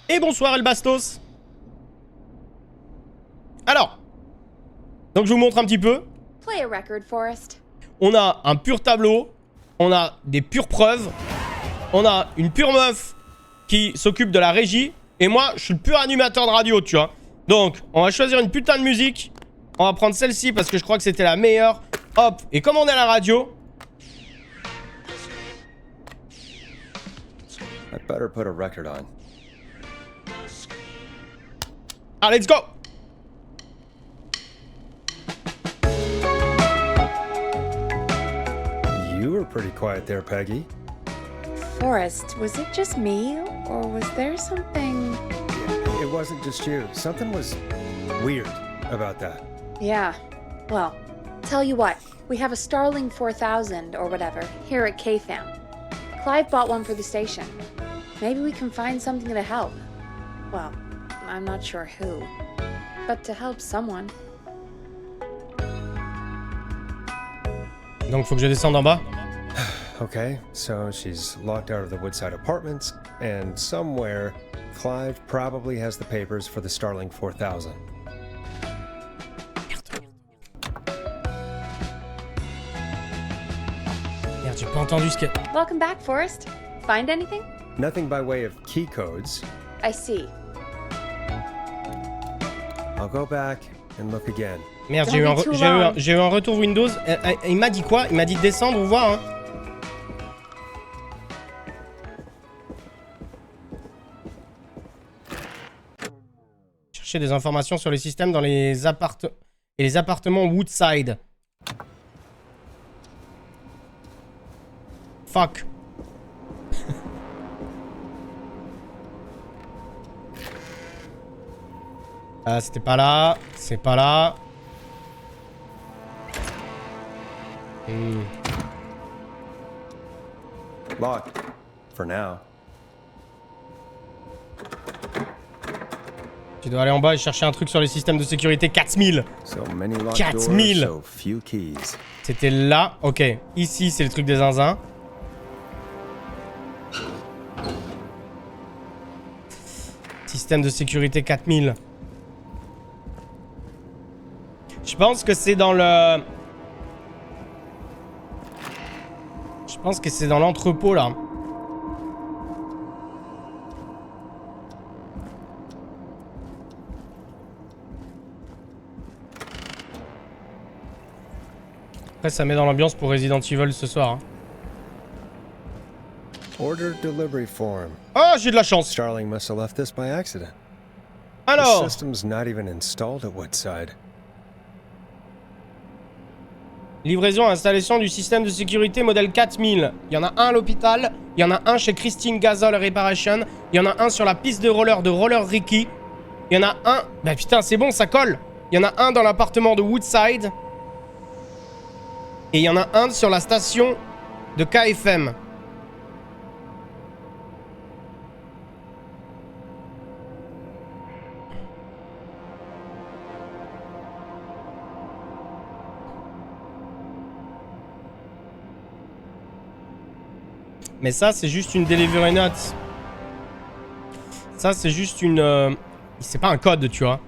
Et bonsoir El Bastos. Alors, donc je vous montre un petit peu. Play a record, Forrest. On a un pur tableau, on a des pures preuves, on a une pure meuf qui s'occupe de la régie, et moi je suis le pur animateur de radio, tu vois. Donc, on va choisir une putain de musique. On va prendre celle-ci parce que je crois que c'était la meilleure. Hop, et comme on est à la radio... I better put a record on. Ah, let's go! You were pretty quiet there, Peggy. Forrest, was it just me, or was there something... It wasn't just you. Something was weird about that. Yeah, well, tell you what, we have a Starling 4000 or whatever here at KFAM. Clive bought one for the station. Maybe we can find something to help. Well, I'm not sure who, but to help someone. Donc faut que je descende en bas. Okay, so she's locked out of the Woodside Apartments, and somewhere, Clive probably has the papers for the Starling 4000. Merde, j'ai pas entendu ce que... Welcome back, Forrest. Find anything? Nothing by way of key codes. I see. I'll go back and look again. Merde, j'ai eu un retour Windows. Il m'a dit quoi? Il m'a dit de descendre ou voir, hein. Chercher des informations sur les systèmes dans les appartements Woodside. Fuck. Ah, c'était pas là. C'est pas là. Locked. For now. Tu dois aller en bas et chercher un truc sur les systèmes de sécurité. 4000. So many locked 4000. doors, so few keys. C'était là. Ok. Ici, c'est le truc des zinzins. Système de sécurité 4000. Je pense que c'est dans le... Je pense que c'est dans l'entrepôt, là. Après, ça met dans l'ambiance pour Resident Evil ce soir. Hein. Order delivery form. Oh, j'ai de la chance. Starling must have left this by accident. Alors, The system's not even installed at Woodside. livraison et installation du système de sécurité modèle 4000. Il y en a un à l'hôpital, il y en a un chez Christine Gazol Reparation, il y en a un sur la piste de Roller Ricky. Il y en a un... Bah putain, c'est bon, ça colle. Il y en a un dans l'appartement de Woodside. Et il y en a un sur la station de KFM. Mais ça, c'est juste une delivery note. Ça, c'est juste une... C'est pas un code, tu vois.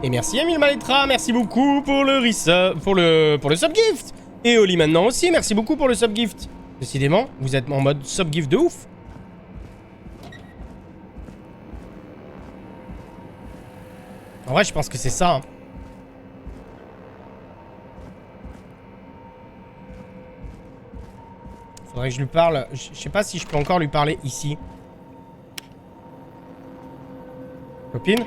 Et merci Emile Maletra, merci beaucoup pour le pour le subgift. Et Oli maintenant aussi, merci beaucoup pour le subgift. Décidément, vous êtes en mode subgift de ouf. En vrai, je pense que c'est ça. Hein. Faudrait que je lui parle. Je sais pas si je peux encore lui parler ici. Copine?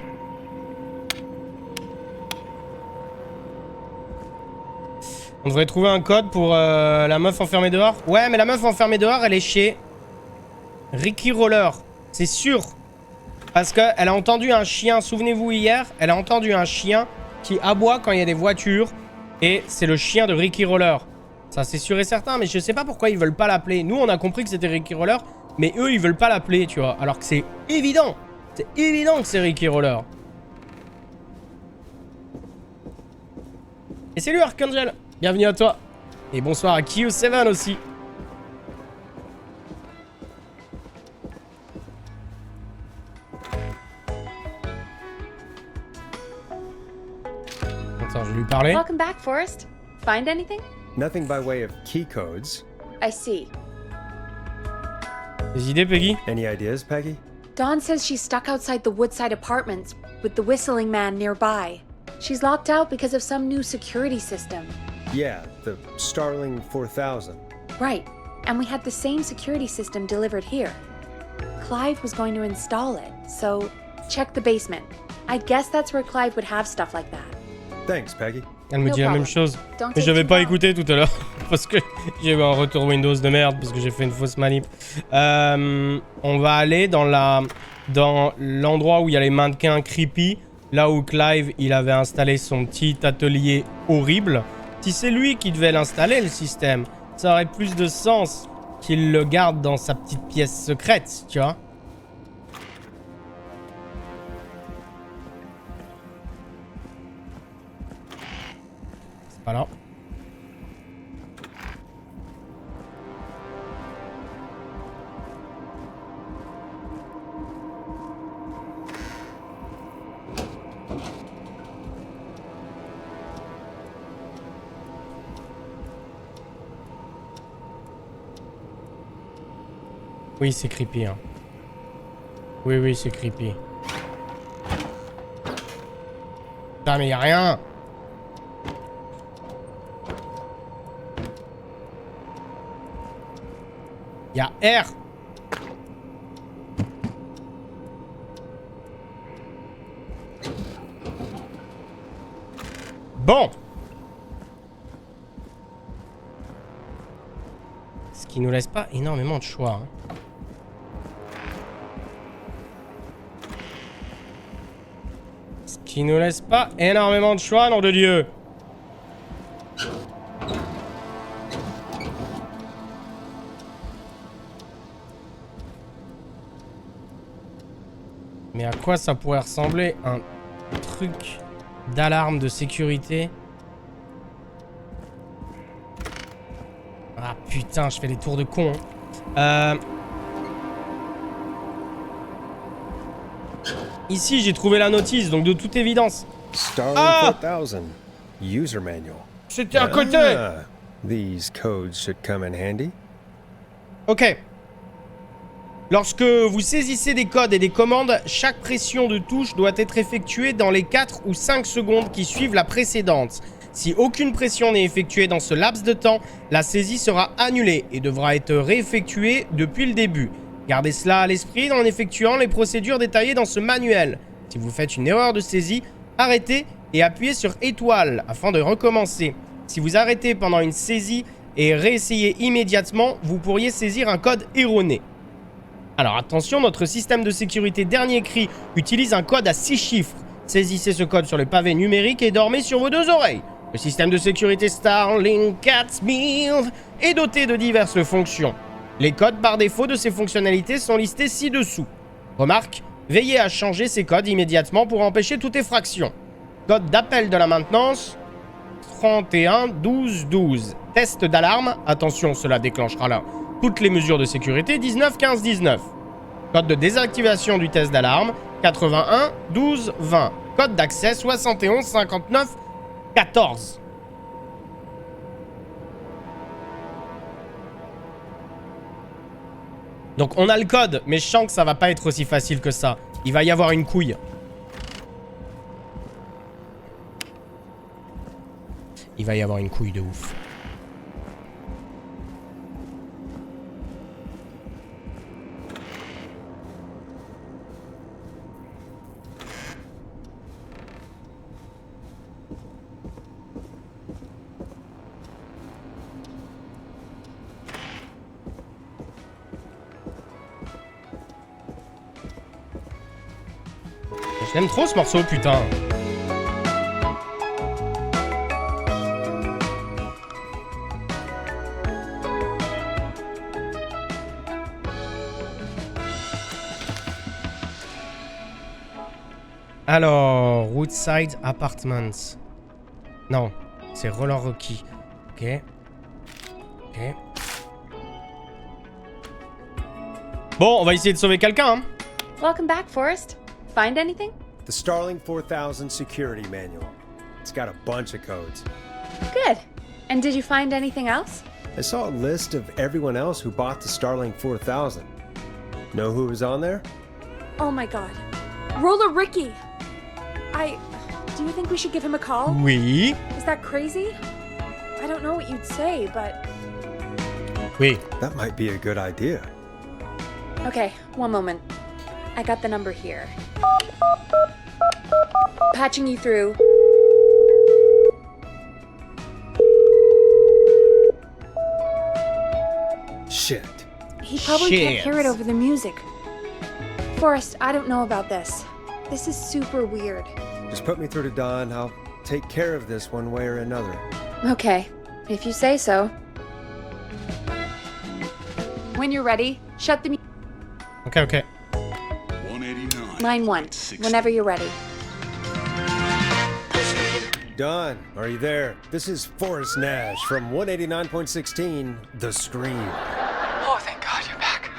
On devrait trouver un code pour la meuf enfermée dehors. Ouais, mais la meuf enfermée dehors, elle est chez Ricky Roller. C'est sûr. Parce qu'elle a entendu un chien. Souvenez-vous hier, elle a entendu un chien qui aboie quand il y a des voitures. Et c'est le chien de Ricky Roller. Ça, c'est sûr et certain. Mais je sais pas pourquoi ils veulent pas l'appeler. Nous, on a compris que c'était Ricky Roller. Mais eux, ils veulent pas l'appeler, tu vois. Alors que c'est évident. C'est évident que c'est Ricky Roller. Et salut Archangel. Bienvenue à toi. Et bonsoir à Q7 aussi. Attends, je vais lui parler. Welcome back, Forrest. Find anything? Nothing by way of key codes. I see. Des idées, Peggy? Any ideas, Peggy? Dawn says she's stuck outside the Woodside Apartments with the whistling man nearby. She's locked out because of some new security system. Yeah, the Starling 4000. Right, and we had the same security system delivered here. Clive was going to install it, so check the basement. I guess that's where Clive would have stuff like that. Thanks, Peggy. Elle me No dit la même problem. chose. Don't Mais take j'avais too pas long. écouté tout à l'heure. Parce que j'ai eu un retour Windows de merde. Parce que j'ai fait une fausse manip. On va aller dans l'endroit où il y a les mannequins creepy. Là où Clive, il avait installé son petit atelier horrible. Si c'est lui qui devait l'installer, le système, ça aurait plus de sens qu'il le garde dans sa petite pièce secrète, tu vois. C'est pas là. Oui, c'est creepy, hein. Oui, oui, c'est creepy. Putain, mais y'a rien! Y'a R! Bon! Ce qui nous laisse pas énormément de choix, hein. Qui nous laisse pas énormément de choix, nom de Dieu. Mais à quoi ça pourrait ressembler un truc d'alarme de sécurité? Ah putain, je fais des tours de con. Hein. Ici, j'ai trouvé la notice, donc de toute évidence. Starling 4000. User manual. C'était à côté. Ah, these codes should come in handy. Ok. Lorsque vous saisissez des codes et des commandes, chaque pression de touche doit être effectuée dans les 4 ou 5 secondes qui suivent la précédente. Si aucune pression n'est effectuée dans ce laps de temps, la saisie sera annulée et devra être réeffectuée depuis le début. Gardez cela à l'esprit en effectuant les procédures détaillées dans ce manuel. Si vous faites une erreur de saisie, arrêtez et appuyez sur étoile afin de recommencer. Si vous arrêtez pendant une saisie et réessayez immédiatement, vous pourriez saisir un code erroné. Alors attention, notre système de sécurité dernier cri utilise un code à 6 chiffres. Saisissez ce code sur le pavé numérique et dormez sur vos 2 oreilles. Le système de sécurité Starling 4000 est doté de diverses fonctions. Les codes par défaut de ces fonctionnalités sont listés ci-dessous. Remarque, veillez à changer ces codes immédiatement pour empêcher toute effraction. Code d'appel de la maintenance 31 12 12. Test d'alarme, attention, cela déclenchera là toutes les mesures de sécurité 19 15 19. Code de désactivation du test d'alarme 81 12 20. Code d'accès 71 59 14. Donc on a le code, mais je sens que ça va pas être aussi facile que ça. Il va y avoir une couille. Il va y avoir une couille de ouf. Je l'aime trop ce morceau, putain. Alors, Woodside Apartments. Non, c'est Roller Rocky. Ok. Bon, on va essayer de sauver quelqu'un, hein. Welcome back, Forrest. Find anything? The Starling 4000 security manual. It's got a bunch of codes. Good. And did you find anything else? I saw a list of everyone else who bought the Starling 4000. Know who was on there? Oh my god. Roller Ricky! Do you think we should give him a call? Oui. Is that crazy? I don't know what you'd say, but... Oui. That might be a good idea. Okay, one moment. I got the number here. Patching you through. Shit. He probably can't Shit. hear it over the music. Forrest, I don't know about this. This is super weird. Just put me through to Don. I'll take care of this one way or another. Okay, if you say so. When you're ready, shut the Ok, ok. 189. line 1, whenever you're ready. Don, are you there? This is Forrest Nash from 189.16, The Scream. Oh, thank God you're back.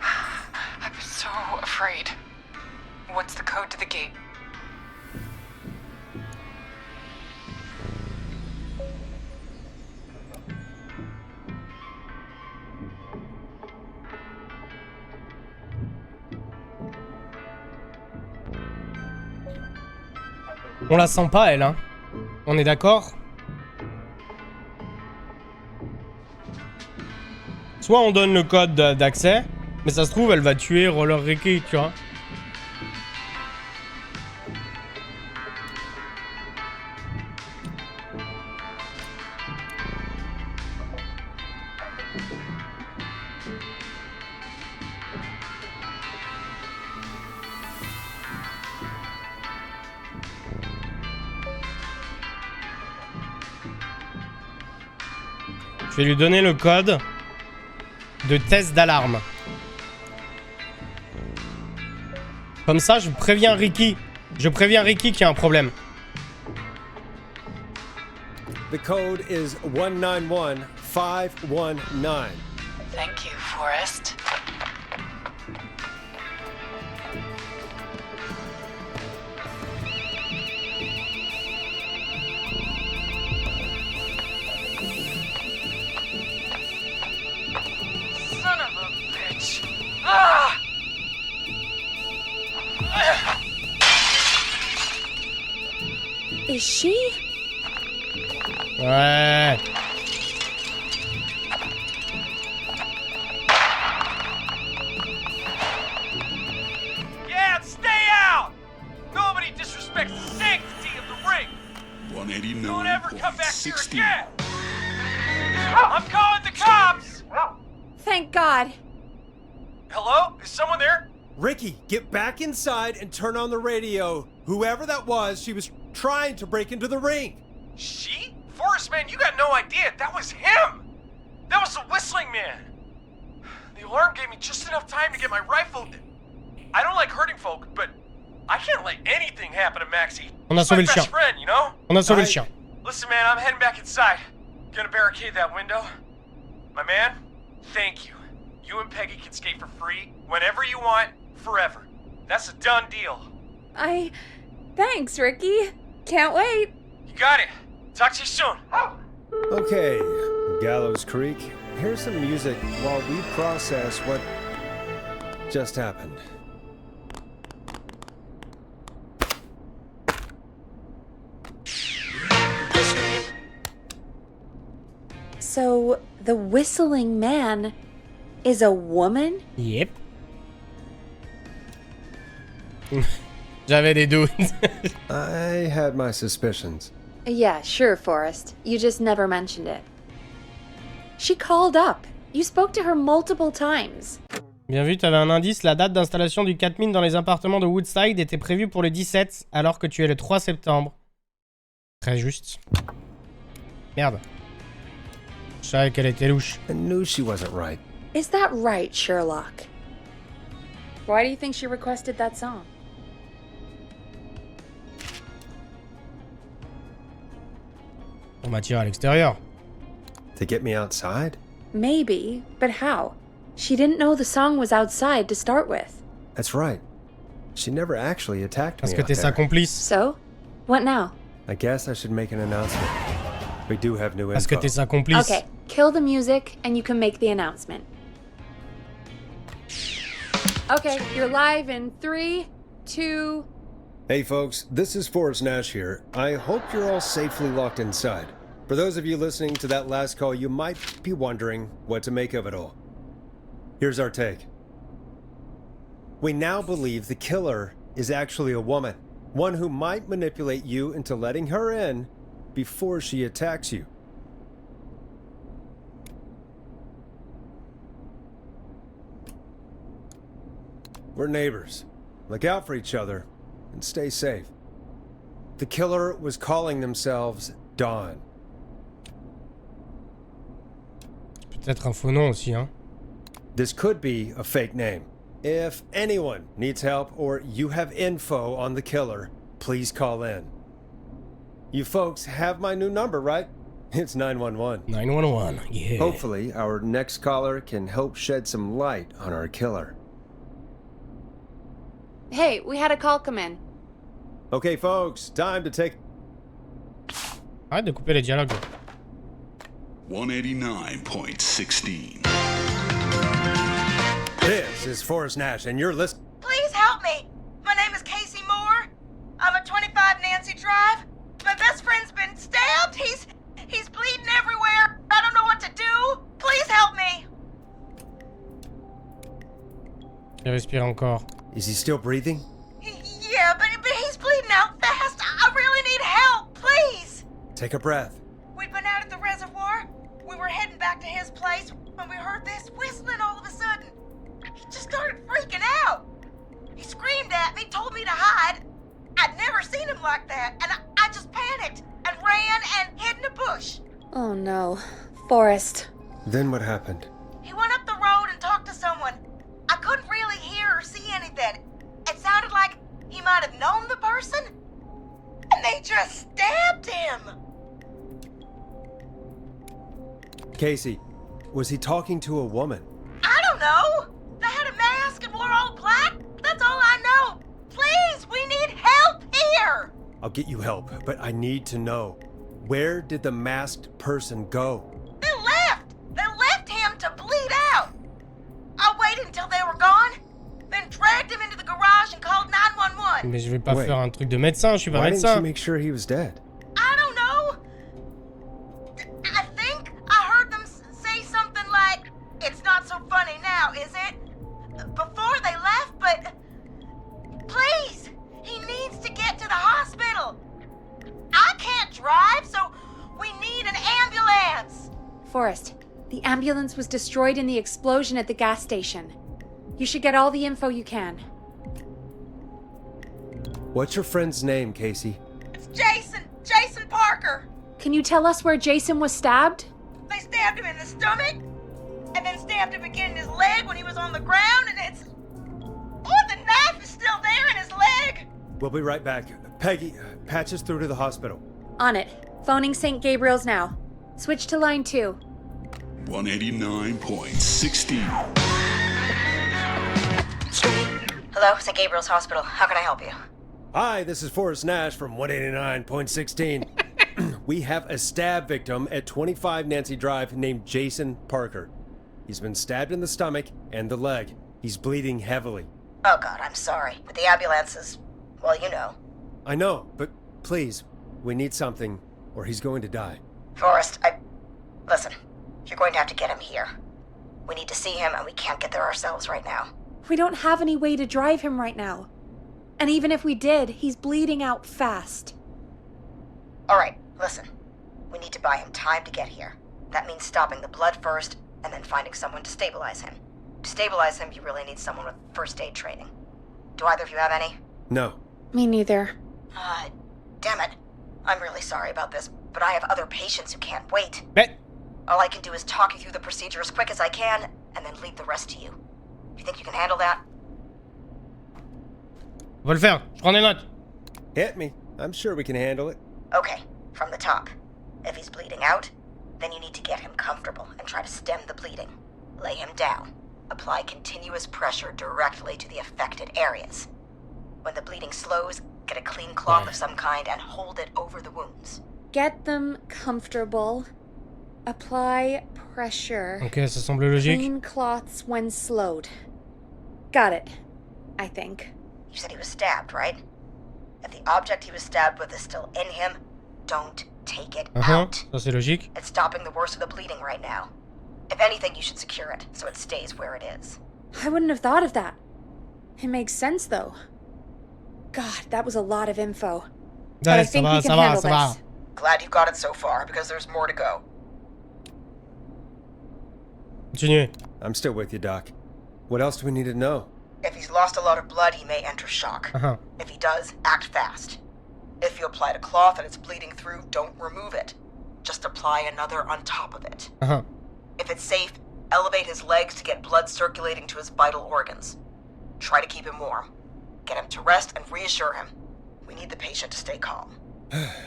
I was so afraid. What's the code to the gate? On la sent pas, elle, hein. On est d'accord? Soit on donne le code d'accès, mais ça se trouve, elle va tuer Roller Ricky, tu vois. Je vais lui donner le code de test d'alarme. Comme ça, je préviens Ricky. Je préviens Ricky qu'il y a un problème. The code is 191519. Thank you, Forrest. Son of a bitch. Ah! Is she? Ouais. Yeah, stay out! Nobody disrespects the sanctity of the ring! Don't ever come back here 189.16. again! I'm calling the cops! Thank God. Hello? Is someone there? Ricky, get back inside and turn on the radio. Whoever that was, she was trying to break into the ring. She? Forrest, man, you got no idea. That was him! That was the whistling man! The alarm gave me just enough time to get my rifle. I don't like hurting folk, but I can't let anything happen to Maxie. On a He's my sauvé le best chien. friend, you know? On a sauvé le chien. Listen, man, I'm heading back inside. Gonna barricade that window. My man, thank you. You and Peggy can skate for free whenever you want, forever. That's a done deal. Thanks, Ricky. Can't wait. You got it. Talk to you soon. Okay, Gallows Creek, here's some music while we process what just happened. So, the whistling man is a woman? Yep. J'avais des doutes. I had my suspicions. Yeah, sure, Forrest. You just never mentioned it. She called up. You spoke to her multiple times. Bien vu, t'avais un indice. La date d'installation du 4000 dans les appartements de Woodside était prévue pour le 17, alors que tu es le 3 septembre. Très juste. Merde. Je savais qu'elle était louche. I knew she wasn't right. Is that right, Sherlock? Why do you think she requested that song? On m'attire à l'extérieur. To get me outside? Maybe, but how? She didn't know the song was outside to start with. That's right. She never actually attacked Parce me que out t'es sa there. complice. So, what now? I guess I should make an announcement. We do have new Parce que info. t'es sa complice. Okay, kill the music and you can make the announcement. Okay, you're live in 3, 2... Hey folks, this is Forrest Nash here. I hope you're all safely locked inside. For those of you listening to that last call, you might be wondering what to make of it all. Here's our take. We now believe the killer is actually a woman. One who might manipulate you into letting her in before she attacks you. We're neighbors. Look out for each other and stay safe. The killer was calling themselves Dawn. Peut-être un faux nom aussi, hein. This could be a fake name. If anyone needs help or you have info on the killer, please call in. You folks have my new number, right? It's 911. 911, yeah. Hopefully, our next caller can help shed some light on our killer. Hey, we had a call come in. Okay, folks, time to take... Arrête de couper les dialogues. 189.16. This is Forrest Nash, and you're listening... Please help me. My name is Casey Moore. I'm at 25 Nancy Drive. My best friend's been stabbed. He's bleeding everywhere. I don't know what to do. Please help me. Il respire encore. Is he still breathing? Yeah, but he's bleeding out fast. I really need help. Please. Take a breath. We'd been out at the reservoir. We were heading back to his place when we heard this whistling all of a sudden. He just started freaking out. He screamed at me, told me to hide. I'd never seen him like that, and I just panicked and ran and hid in a bush. Oh no. Forrest. Then what happened? He went up the road and talked to someone. I couldn't really hear or see anything. It sounded like he might have known the person, and they just stabbed him. Casey, was he talking to a woman? I don't know. They had a mask and wore all black. That's all I know. Please, we need help here. I'll get you help, but I need to know. Where did the masked person go? They left. They left him to bleed out. I waited until they were gone, then dragged him into the garage and called 911. Mais je vais pas Ouais. faire un truc de médecin, je suis pas Why didn't you médecin. make sure he was dead? I don't know. I think I heard them say something like, "It's not so funny now, is it?" Before they left, but please, he needs to get to the hospital. I can't drive, so we need an ambulance. Forrest, the ambulance was destroyed in the explosion at the gas station. You should get all the info you can. What's your friend's name, Casey? It's Jason Parker. Can you tell us where Jason was stabbed? They stabbed him in the stomach, and then stabbed him again in his leg when he was on the ground, and it's... Oh, the knife is still there in his leg! We'll be right back. Peggy, patch us through to the hospital. On it. Phoning St. Gabriel's now. Switch to line 2. 189.16. Hello, St. Gabriel's Hospital. How can I help you? Hi, this is Forrest Nash from 189.16. We have a stab victim at 25 Nancy Drive named Jason Parker. He's been stabbed in the stomach and the leg. He's bleeding heavily. Oh, God, I'm sorry. But the ambulance is... well, you know. I know, but please, we need something, or he's going to die. Forrest, Listen, you're going to have to get him here. We need to see him, and we can't get there ourselves right now. We don't have any way to drive him right now. And even if we did, he's bleeding out fast. All right, listen. We need to buy him time to get here. That means stopping the blood first, and then finding someone to stabilize him. To stabilize him, you really need someone with first aid training. Do either of you have any? No. Me neither. Damn it. I'm really sorry about this, but I have other patients who can't wait. Mais, All I can do is talk you through the procedure as quick as I can, and then leave the rest to you. You think you can handle that? on va le faire. Je prends des notes. Hit me. I'm sure we can handle it. Okay, from the top. If he's bleeding out, then you need to get him comfortable and try to stem the bleeding. Lay him down. Apply continuous pressure directly to the affected areas. When the bleeding slows, get a clean cloth of some kind and hold it over the wounds. Get them comfortable. Apply pressure. Ok, ça semble logique. Clean cloths when slowed. Got it. I think. You said he was stabbed, right? If the object he was stabbed with is still in him, don't take it out. Ça c'est logique. It's stopping the worst of the bleeding right now. If anything, you should secure it so it stays where it is. I wouldn't have thought of that. It makes sense, though. God, that was a lot of info. But I Ouais, think we can handle this. Glad you got it so far, because there's more to go. Continue. I'm still with you, Doc. What else do we need to know? If he's lost a lot of blood, he may enter shock. If he does, act fast. If you applied a cloth and it's bleeding through, don't remove it. Just apply another on top of it. If it's safe, elevate his legs to get blood circulating to his vital organs. Try to keep him warm. Get him to rest and reassure him. We need the patient to stay calm.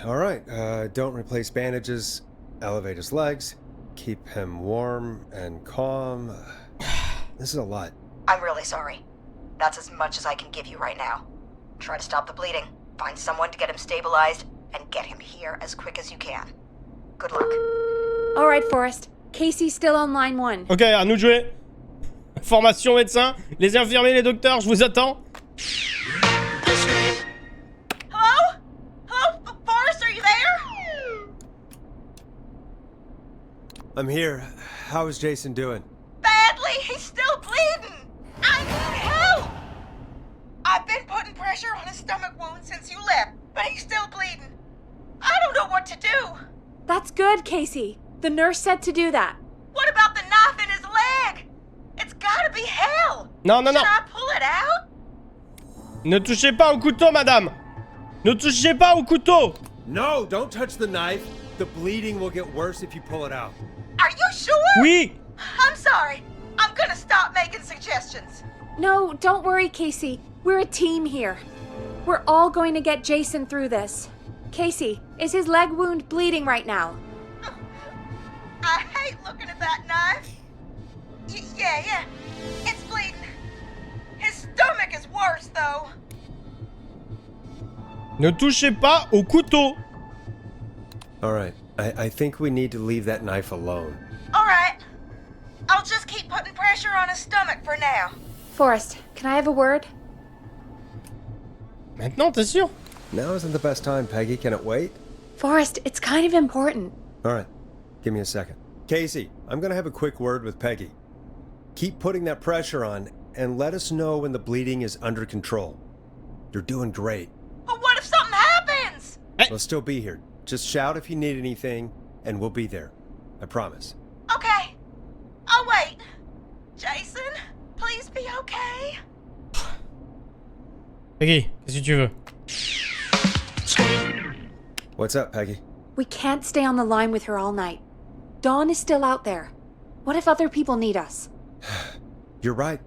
All right, don't replace bandages, elevate his legs, keep him warm and calm. This is a lot. I'm really sorry. That's as much as I can give you right now. Try to stop the bleeding, find someone to get him stabilized, and get him here as quick as you can. Good luck. All right, Forrest. Casey's still on line 1. Ok, à nous de jouer. Formation médecin, les infirmiers, les docteurs, je vous attends. Hello? Hello, Forrest, are you there? I'm here. How is Jason doing? Badly, he's still bleeding. I need help. I've been putting pressure on his stomach wound since you left, but he's still bleeding. I don't know what to do. That's good, Casey. The nurse said to do that. What about the knife in his leg? It's gotta be hell. Non, non, non. Should I pull it out? Ne touchez pas au couteau, madame. Ne touchez pas au couteau. No, don't touch the knife. The bleeding will get worse if you pull it out. Are you sure? Oui. I'm sorry. I'm gonna stop making suggestions. No, don't worry, Casey. We're a team here. We're all going to get Jason through this. Casey, is his leg wound bleeding right now? I hate looking at that knife. Yeah. It's bleeding. His stomach is worse, though. Ne touchez pas au couteau. All right, I think we need to leave that knife alone. All right. I'll just keep putting pressure on his stomach for now. Forrest, can I have a word? Maintenant, t'es sûr? Now isn't the best time, Peggy. Can it wait? Forrest, it's kind of important. All right, give me a second. Casey, I'm gonna have a quick word with Peggy. Keep putting that pressure on and let us know when the bleeding is under control. You're doing great. But what if something happens? We'll still be here. Just shout if you need anything, and we'll be there. I promise. Okay. I'll wait. Jason, please be okay. Peggy, qu'est-ce que tu veux? What's up, Peggy? We can't stay on the line with her all night. Dawn is still out there. What if other people need us? You're right.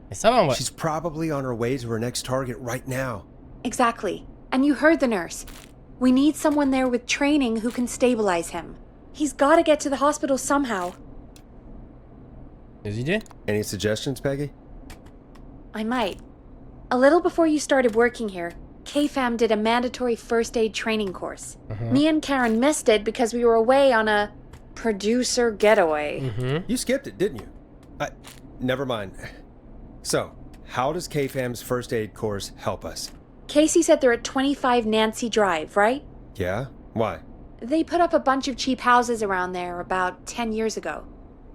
Mais ça va, ouais. She's probably on her way to her next target right now. Exactly. And you heard the nurse. We need someone there with training who can stabilize him. He's got to get to the hospital somehow. Des idées? Any suggestions, Peggy? I might. A little before you started working here, KFAM did a mandatory first aid training course. Me and Karen missed it because we were away on a producer getaway. You skipped it, didn't you? Never mind. So, how does KFAM's first aid course help us? Casey said they're at 25 Nancy Drive, right? Yeah? Why? They put up a bunch of cheap houses around there about 10 years ago.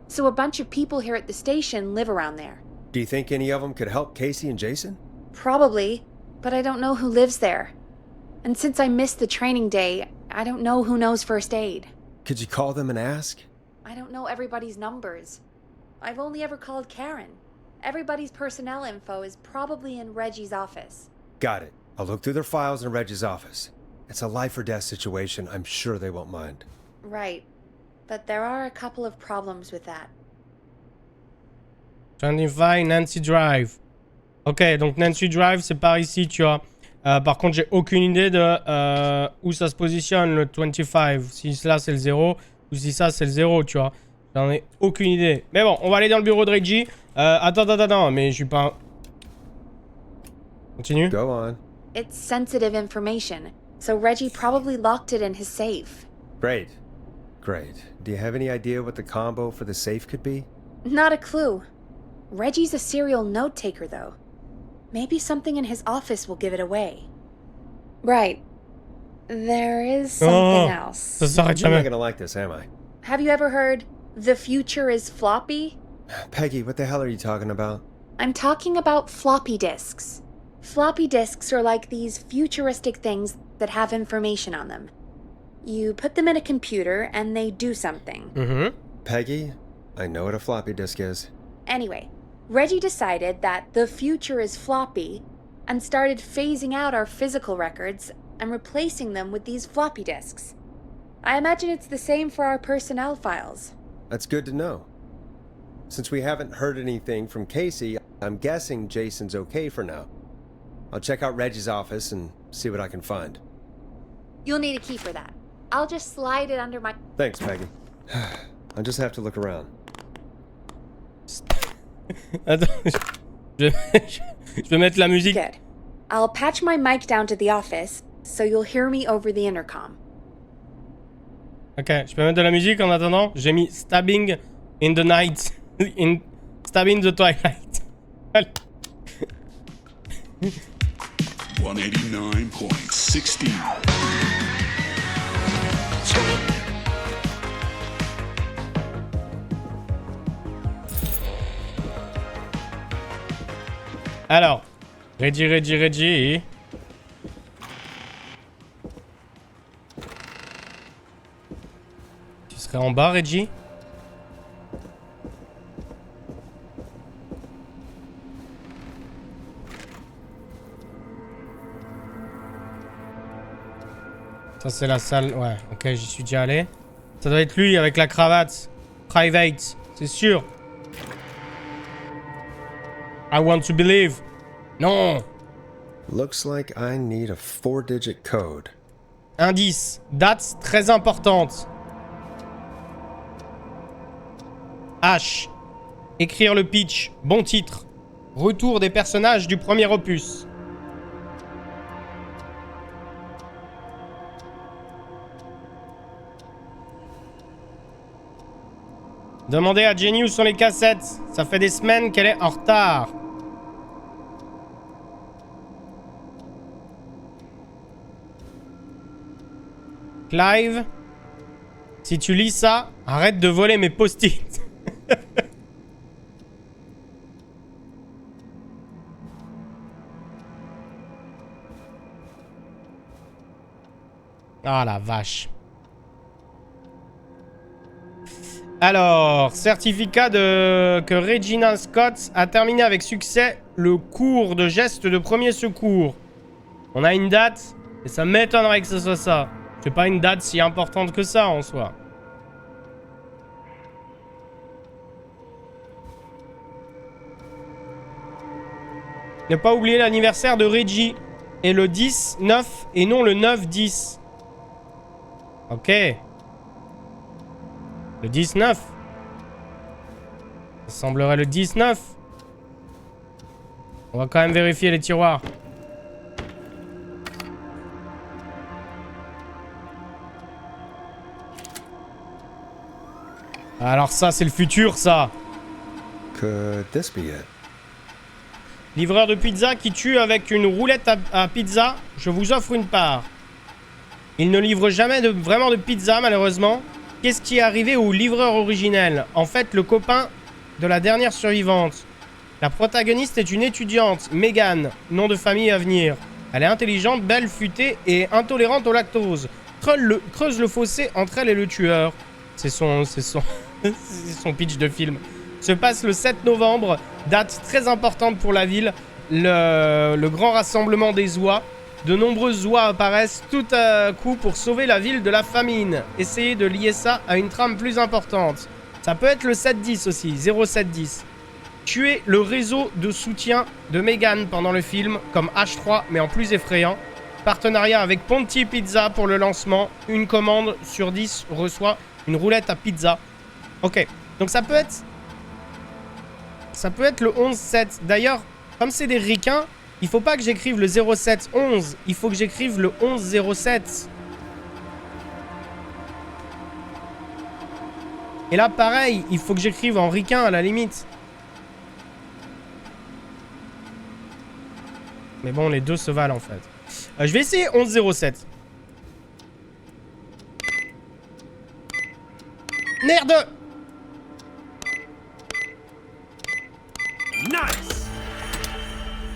So a bunch of people here at the station live around there. Do you think any of them could help Casey and Jason? Probably, but I don't know who lives there. And since I missed the training day, I don't know who knows first aid. Could you call them and ask? I don't know everybody's numbers. I've only ever called Karen. Everybody's personnel info is probably in Reggie's office. Got it. I'll look through their files in Reggie's office. It's a life or death situation. I'm sure they won't mind. Right. But there are a couple of problems with that. 25 Nancy Drive. Ok, donc Nancy Drive, c'est par ici, tu vois. Par contre, j'ai aucune idée de où ça se positionne, le 25. Si là, c'est le 0, ou si ça, c'est le 0, tu vois. J'en ai aucune idée. Mais bon, on va aller dans le bureau de Reggie. Attends, mais je suis pas... Continue. Go on. It's sensitive information, so Reggie probably locked it in his safe. Great. Great. Do you have any idea what the combo for the safe could be? Not a clue. Reggie's a serial note taker, though. Maybe something in his office will give it away. Right. There is something else. Ça s'arrête I'm not jamais. gonna like this, am I? Have you ever heard, the future is floppy? Peggy, what the hell are you talking about? I'm talking about floppy disks. Floppy disks are like these futuristic things that have information on them. You put them in a computer and they do something. Mm-hmm. Peggy, I know what a floppy disk is. Anyway, Reggie decided that the future is floppy and started phasing out our physical records and replacing them with these floppy disks. I imagine it's the same for our personnel files. That's good to know. Since we haven't heard anything from Casey, I'm guessing Jason's okay for now. I'll check out Reggie's office and see what I can find. You'll need a key for that. I'll just slide it under my... Thanks, Peggy. I'll just have to look around. Attends, je vais mettre la musique. Good. I'll patch my mic down to the office, so you'll hear me over the intercom. Ok, je peux mettre de la musique en attendant. J'ai mis Stabbing in the Night. Stabbing the Twilight. 189.16. Alors, Reggie. Tu serais en bas, Reggie? Ça, c'est la salle. Ouais, ok, j'y suis déjà allé. Ça doit être lui avec la cravate. Private, c'est sûr. I want to believe. Non. Looks like I need a 4-digit code. Indice. Date très importante. H. Écrire le pitch. Bon titre. Retour des personnages du premier opus. Demandez à Jenny où sont les cassettes. Ça fait des semaines qu'elle est en retard. Clive, si tu lis ça, arrête de voler mes post-it. Ah la vache. Alors, certificat que Regina Scott a terminé avec succès le cours de gestes de premier secours. On a une date, et ça m'étonnerait que ce soit ça. C'est pas une date si importante que ça en soi. Ne pas oublier l'anniversaire de Reggie. Et le 10-9 et non le 9-10. Ok. Le 19. Ça semblerait le 19. On va quand même vérifier les tiroirs. Alors ça, c'est le futur, ça. Could this be it? Livreur de pizza qui tue avec une roulette à pizza, je vous offre une part. Il ne livre jamais vraiment de pizza, malheureusement. Qu'est-ce qui est arrivé au livreur originel? En fait, le copain de la dernière survivante. La protagoniste est une étudiante, Megan, nom de famille à venir. Elle est intelligente, belle, futée et intolérante au lactose. Creuse le fossé entre elle et le tueur. C'est son pitch de film. Se passe le 7 novembre, date très importante pour la ville, le grand rassemblement des oies. De nombreuses oies apparaissent tout à coup pour sauver la ville de la famine. Essayez de lier ça à une trame plus importante. Ça peut être le 7-10 aussi, 0710. Tuer le réseau de soutien de Megan pendant le film, comme H3 mais en plus effrayant. Partenariat avec Ponti Pizza pour le lancement. Une commande sur 10 reçoit une roulette à pizza. Ok. Donc ça peut être... Ça peut être le 11-7. D'ailleurs, comme c'est des ricains, il faut pas que j'écrive le 07-11. Il faut que j'écrive le 11-07. Et là, pareil, il faut que j'écrive en ricain à la limite. Mais bon, les deux se valent en fait. Je vais essayer 11-07. Merde! Nice!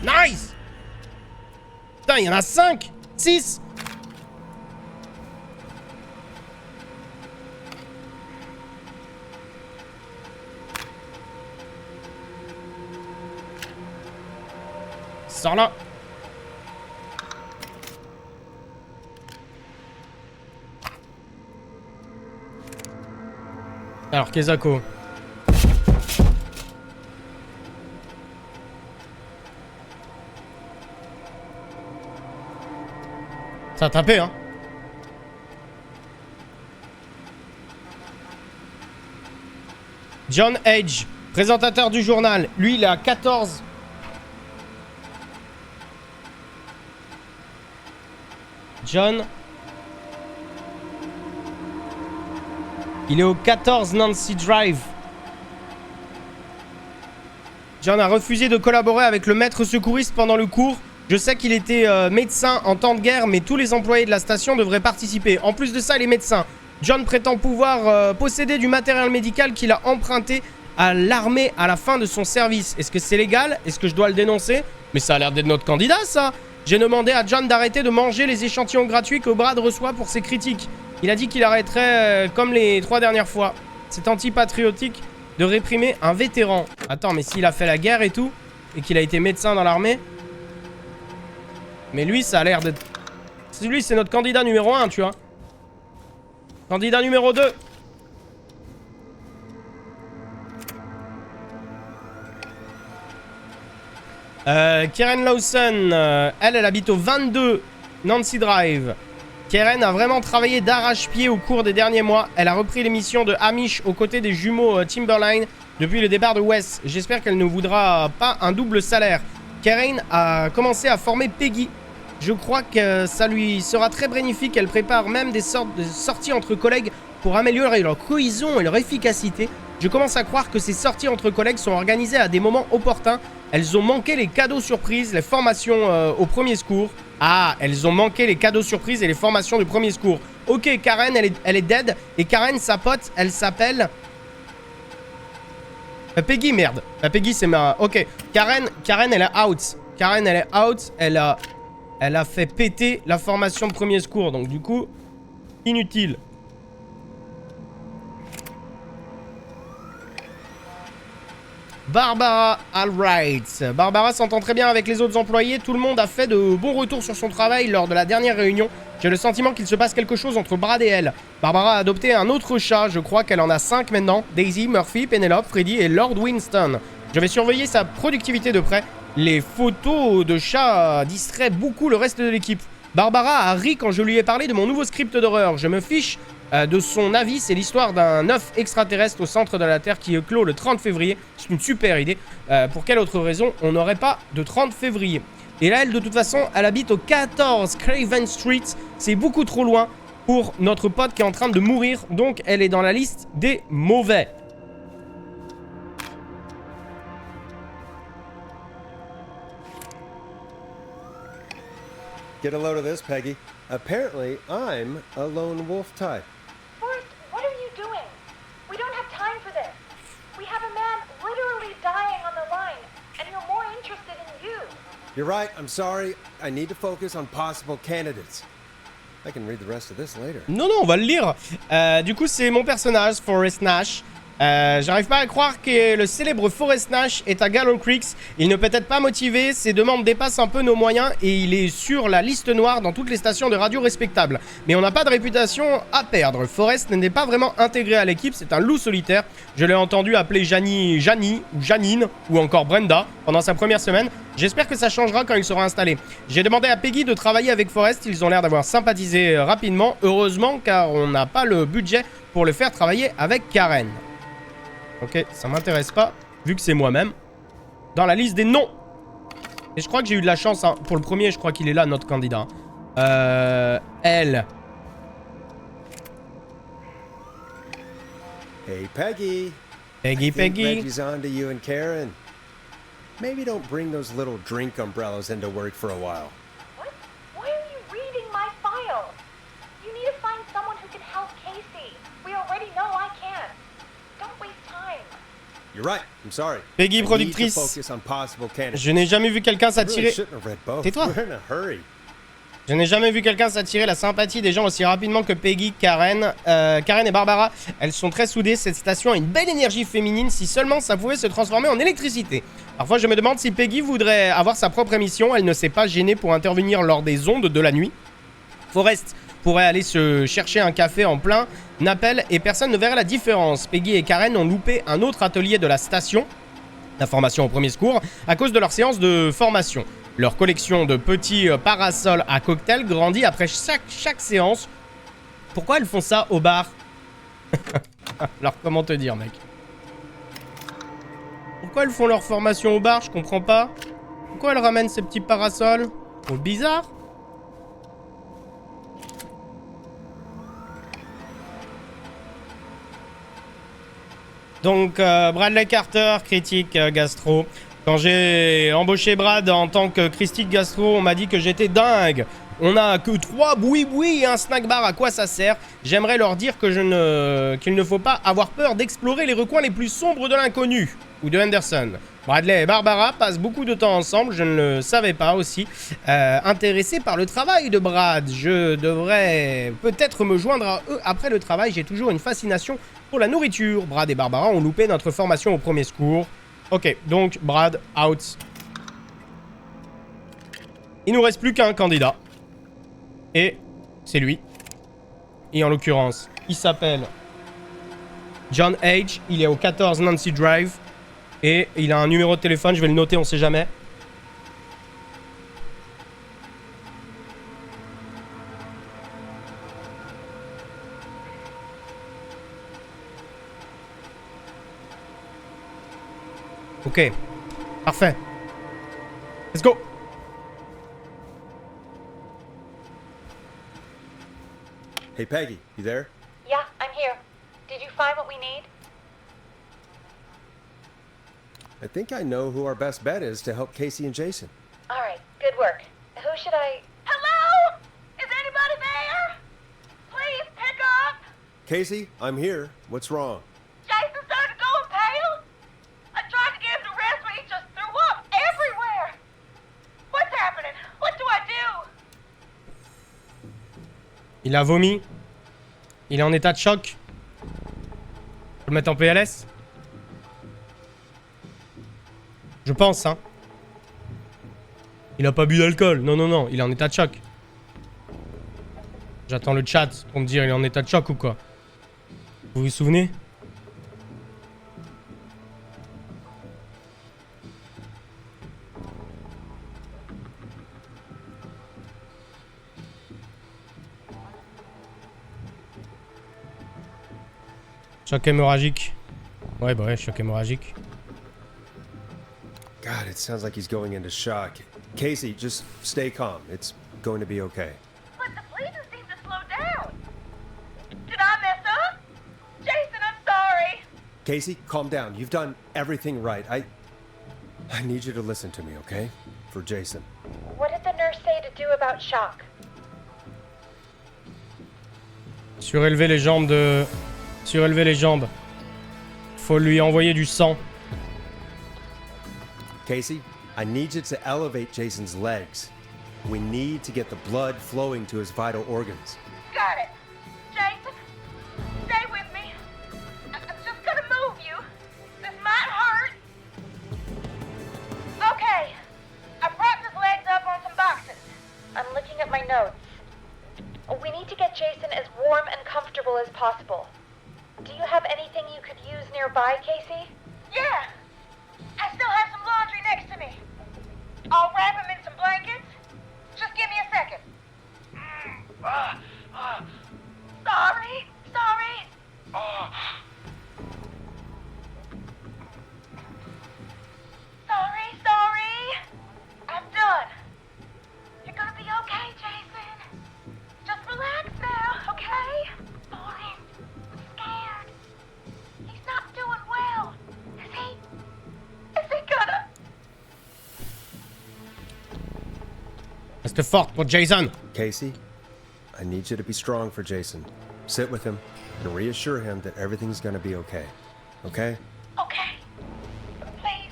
Nice! Putain, il y en a 5, 6. Sors là. Alors, Kezako. Ça a tapé, hein. John Edge, présentateur du journal. Lui, il est à 14. John. Il est au 14 Nancy Drive. John a refusé de collaborer avec le maître secouriste pendant le cours. Je sais qu'il était médecin en temps de guerre, mais tous les employés de la station devraient participer. En plus de ça, il est médecin. John prétend pouvoir posséder du matériel médical qu'il a emprunté à l'armée à la fin de son service. Est-ce que c'est légal? Est-ce que je dois le dénoncer? Mais ça a l'air d'être notre candidat, ça. J'ai demandé à John d'arrêter de manger les échantillons gratuits que Brad reçoit pour ses critiques. Il a dit qu'il arrêterait comme les 3 dernières fois. C'est antipatriotique de réprimer un vétéran. Attends, mais s'il a fait la guerre et tout, et qu'il a été médecin dans l'armée... Mais lui, ça a l'air d'être... Lui, c'est notre candidat numéro 1, tu vois. Candidat numéro 2. Karen Lawson, elle habite au 22 Nancy Drive. Karen a vraiment travaillé d'arrache-pied au cours des derniers mois. Elle a repris l'émission de Amish aux côtés des jumeaux Timberline depuis le départ de Wes. J'espère qu'elle ne voudra pas un double salaire. Karen a commencé à former Peggy. Je crois que ça lui sera très bénéfique. Elle prépare même des sortes de sorties entre collègues pour améliorer leur cohésion et leur efficacité. Je commence à croire que ces sorties entre collègues sont organisées à des moments opportuns. Elles ont manqué les cadeaux surprises, les formations au premier secours. Ah, elles ont manqué les cadeaux surprises et les formations du premier secours. Ok, Karen, elle est dead. Et Karen, sa pote, elle s'appelle... Peggy, merde. Peggy, c'est ma... Ok, Karen, elle est out. Karen, elle est out. Elle a fait péter la formation de premier secours. Donc, du coup, inutile. Barbara, alright. Barbara s'entend très bien avec les autres employés. Tout le monde a fait de bons retours sur son travail lors de la dernière réunion. J'ai le sentiment qu'il se passe quelque chose entre Brad et elle. Barbara a adopté un autre chat. Je crois qu'elle en a 5 maintenant. Daisy, Murphy, Penelope, Freddy et Lord Winston. Je vais surveiller sa productivité de près. Les photos de chats distraient beaucoup le reste de l'équipe. Barbara a ri quand je lui ai parlé de mon nouveau script d'horreur. Je me fiche de son avis. C'est l'histoire d'un œuf extraterrestre au centre de la Terre qui éclot le 30 février. C'est une super idée. Pour quelle autre raison on n'aurait pas de 30 février? Et là, elle, de toute façon, elle habite au 14 Craven Street. C'est beaucoup trop loin pour notre pote qui est en train de mourir. Donc, elle est dans la liste des mauvais. Get a load of this, Peggy. Apparently, I'm a lone wolf type. Forrest, what are you doing? We don't have time for this. We have a man literally dying on the line, and you're more interested in you. You're right, I'm sorry. I need to focus on possible candidates. I can read the rest of this later. Non, on va le lire. Du coup, c'est mon personnage, Forrest Nash. J'arrive pas à croire que le célèbre Forrest Nash est à Gallon Creek. Il ne peut être pas motivé, ses demandes dépassent un peu nos moyens et il est sur la liste noire dans toutes les stations de radio respectables. Mais on n'a pas de réputation à perdre. Forrest n'est pas vraiment intégré à l'équipe, c'est un loup solitaire. Je l'ai entendu appeler Janie ou Janine ou encore Brenda pendant sa première semaine. J'espère que ça changera quand il sera installé. J'ai demandé à Peggy de travailler avec Forrest, ils ont l'air d'avoir sympathisé rapidement. Heureusement car on n'a pas le budget pour le faire travailler avec Karen. Ok, ça m'intéresse pas, vu que c'est moi-même. Dans la liste des noms. Et je crois que j'ai eu de la chance, hein. Pour le premier, je crois qu'il est là, notre candidat. Elle. Hey, Peggy. Peggy, I think Peggy. Reggie's on to you and Karen. Maybe don't bring those little drink umbrellas into work for a while. What? Why are you reading my file? You need to find someone who can help Casey. We already know I can't. Don't waste time. You're right. I'm sorry. Peggy, I need to productrice. focus on possible candidates. Je n'ai jamais vu quelqu'un I really s'attirer... shouldn't have read both. Tais-toi. We're in a hurry. Je n'ai jamais vu quelqu'un s'attirer la sympathie des gens aussi rapidement que Peggy, Karen. Karen et Barbara, elles sont très soudées. Cette station a une belle énergie féminine. Si seulement ça pouvait se transformer en électricité. Parfois, je me demande si Peggy voudrait avoir sa propre émission. Elle ne s'est pas gênée pour intervenir lors des ondes de la nuit. Forrest pourrait aller se chercher un café en plein appel et personne ne verrait la différence. Peggy et Karen ont loupé un autre atelier de la station, la formation au premier secours, à cause de leur séance de formation. Leur collection de petits parasols à cocktail grandit après chaque séance. Pourquoi elles font ça au bar? Alors comment te dire, mec? Pourquoi elles font leur formation au bar? Je comprends pas. Pourquoi elles ramènent ces petits parasols? Oh, bizarre. Donc, Bradley Carter, critique gastro. Quand j'ai embauché Brad en tant que critique gastro, on m'a dit que j'étais dingue. On a que 3 boui-boui et un snack bar, à quoi ça sert? J'aimerais leur dire que qu'il ne faut pas avoir peur d'explorer les recoins les plus sombres de l'inconnu. Ou de Henderson. Bradley et Barbara passent beaucoup de temps ensemble, je ne le savais pas aussi. Intéressé par le travail de Brad, je devrais peut-être me joindre à eux après le travail. J'ai toujours une fascination pour la nourriture. Brad et Barbara ont loupé notre formation au premier secours. Ok, donc Brad, out. Il nous reste plus qu'un candidat. Et c'est lui. Et en l'occurrence, il s'appelle John H. Il est au 14 Nancy Drive. Et il a un numéro de téléphone, je vais le noter, on sait jamais. Ok, parfait. Let's go. Hey, Peggy, you there? Yeah, I'm here. Did you find what we need? I think I know who our best bet is to help Casey and Jason. All right, good work. Who should I... Hello? Is anybody there? Please pick up. Casey, I'm here. What's wrong? Jason started going pale. I tried to get him to rest, but he just threw up everywhere. What's happening? What do I do? Il a vomi. Il est en état de choc. Faut le mettre en PLS. Je pense, hein. Il a pas bu d'alcool. Non, non, non. Il est en état de choc. J'attends le chat pour me dire il est en état de choc ou quoi. Vous vous souvenez? Choc hémorragique. Ouais, bah ouais, choc hémorragique. God, it sounds like he's going into shock. Casey, just stay calm. It's going to be okay. But the bleeding seemed to slow down. Did I mess up? Jason, I'm sorry. Casey, calm down. You've done everything right. I need you to listen to me, okay? For Jason. What did the nurse say to do about shock? Surélever les jambes de... Surélever les jambes. Faut lui envoyer du sang. Casey, I need you to elevate Jason's legs. We need to get the blood flowing to his vital organs. Got it. Jason, stay with me. I'm just gonna move you. This might hurt. Okay. I propped his legs up on some boxes. I'm looking at my notes. We need to get Jason as warm and comfortable as possible. Do you have anything you could use nearby, Casey? Yeah. I still have some laundry next to me. I'll wrap him in some blankets. Just give me a second. Sorry. Reste forte pour Jason. Casey, I need you to be strong for Jason. Sit with him and reassure him that everything's gonna be okay. Okay? Okay. Please.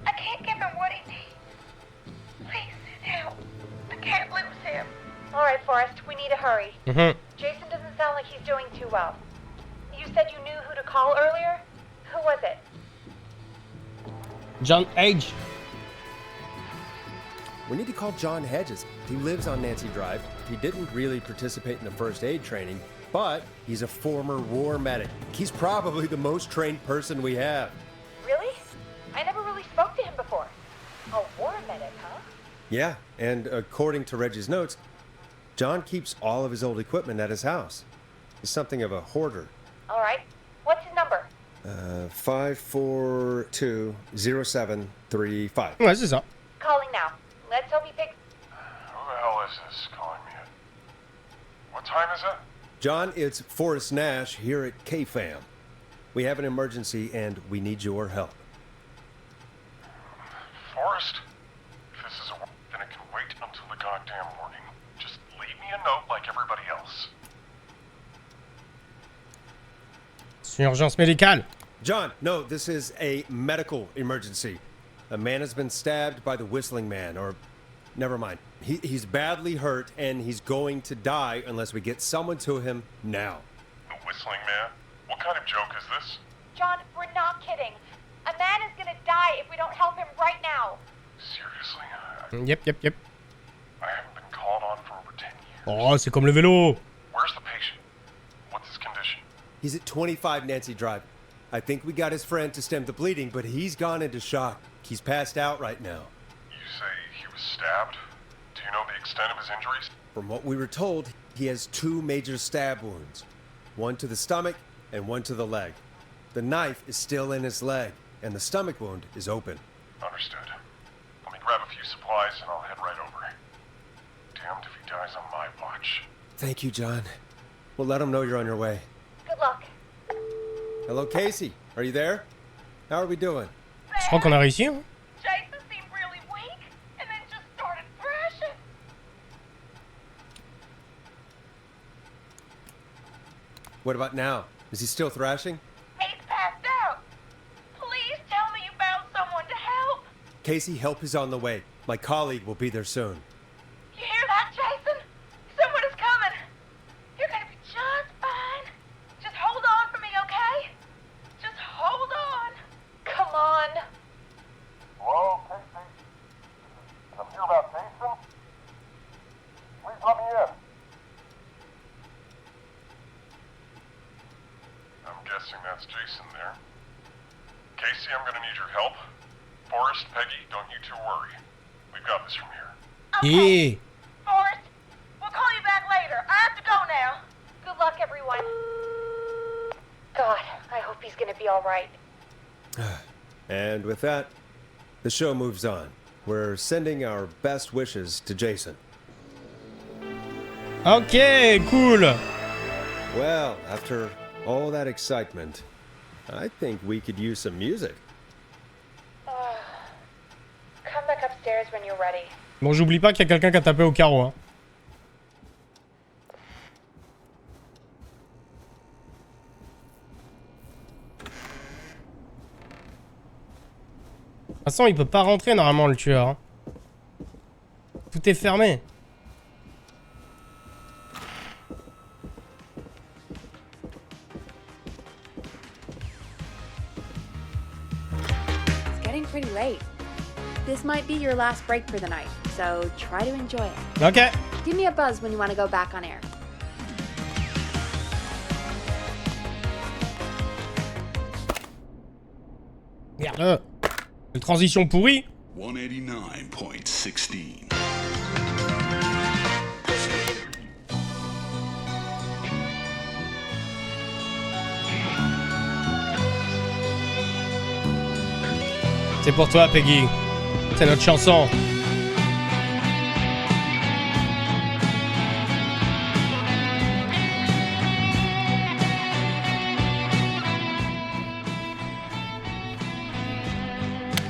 I can't give him what he needs. Please, help. I can't lose him. All right, Forrest, we need to hurry. Jason doesn't sound like he's doing too well. You said you knew who to call earlier? Who was it? John H. We need to call John Hedges. He lives on Nancy Drive. He didn't really participate in the first aid training, but he's a former war medic. He's probably the most trained person we have. Really? I never really spoke to him before. A war medic, huh? Yeah, and according to Reggie's notes, John keeps all of his old equipment at his house. He's something of a hoarder. All right. What's his number? 5420735. Ouais, c'est ça. Calling now. Let's hope he picks... Who the hell is this calling me at? What time is it? John, it's Forrest Nash here at K-Fam. We have an emergency and we need your help. Forrest? If this is a then it can wait until the goddamn morning. Just leave me a note like everybody else. C'est une urgence médicale. John, no, this is a medical emergency. A man has been stabbed by the Whistling Man, or... Never mind. He's badly hurt, and he's going to die unless we get someone to him now. The Whistling Man? What kind of joke is this? John, we're not kidding. A man is gonna die if we don't help him right now. Seriously? Yep. I haven't been called on for over 10 years. Oh, c'est comme le vélo. Where's the patient? What's his condition? He's at 25 Nancy Drive. I think we got his friend to stem the bleeding, but he's gone into shock. He's passed out right now. You say he was stabbed? Do you know the extent of his injuries? From what we were told, he has 2 major stab wounds. One to the stomach and one to the leg. The knife is still in his leg, and the stomach wound is open. Understood. Let me grab a few supplies and I'll head right over. Damned if he dies on my watch. Thank you, John. We'll let him know you're on your way. Good luck. Hello, Casey. Are you there? How are we doing? Je crois qu'on a réussi. Hein? Jason seemed really weak, and then just started thrashing. What about now? Is he still thrashing? He's passed out. Please tell me you found someone to help. Casey, help is on the way. My colleague will be there soon. You hear that, Jason? Someone is coming. You're gonna be just fine. Just hold on for me, okay? Just hold on. Come on. Hello, Casey? I'm here about Jason? Please let me in. I'm guessing that's Jason there. Casey, I'm gonna need your help. Forrest, Peggy, don't you two worry. We've got this from here. Yeah. Forrest, we'll call you back later. I have to go now. Good luck, everyone. God, I hope he's gonna be all right. And with that, the show moves on. We're sending our best wishes to Jason. Ok, cool. Well, after all that excitement, I think we could use some music. Come back upstairs when you're ready. Bon, j'oublie pas qu'il y a quelqu'un qui a tapé au carreau. Hein. De toute façon, il peut pas rentrer normalement le tueur. Hein. Tout est fermé. It's getting pretty late. This might be your last break for the night, so try to enjoy it. Ok. Give me a buzz when you want to go back on air. Merde. Une transition pourrie. 189.16. C'est pour toi, Peggy. C'est notre chanson.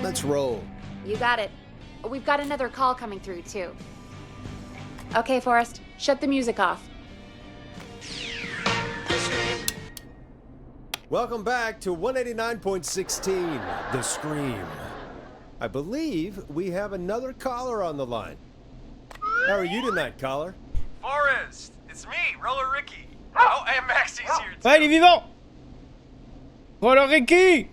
Let's roll. You got it. We've got another call coming through, too. Okay, Forrest, shut the music off. Welcome back to 189.16, The Scream. I believe we have another caller on the line. How are you tonight, caller? Forrest, it's me, Roller Ricky. Oh, and Maxie's here too. Ouais, il est vivant. Voilà, Ricky.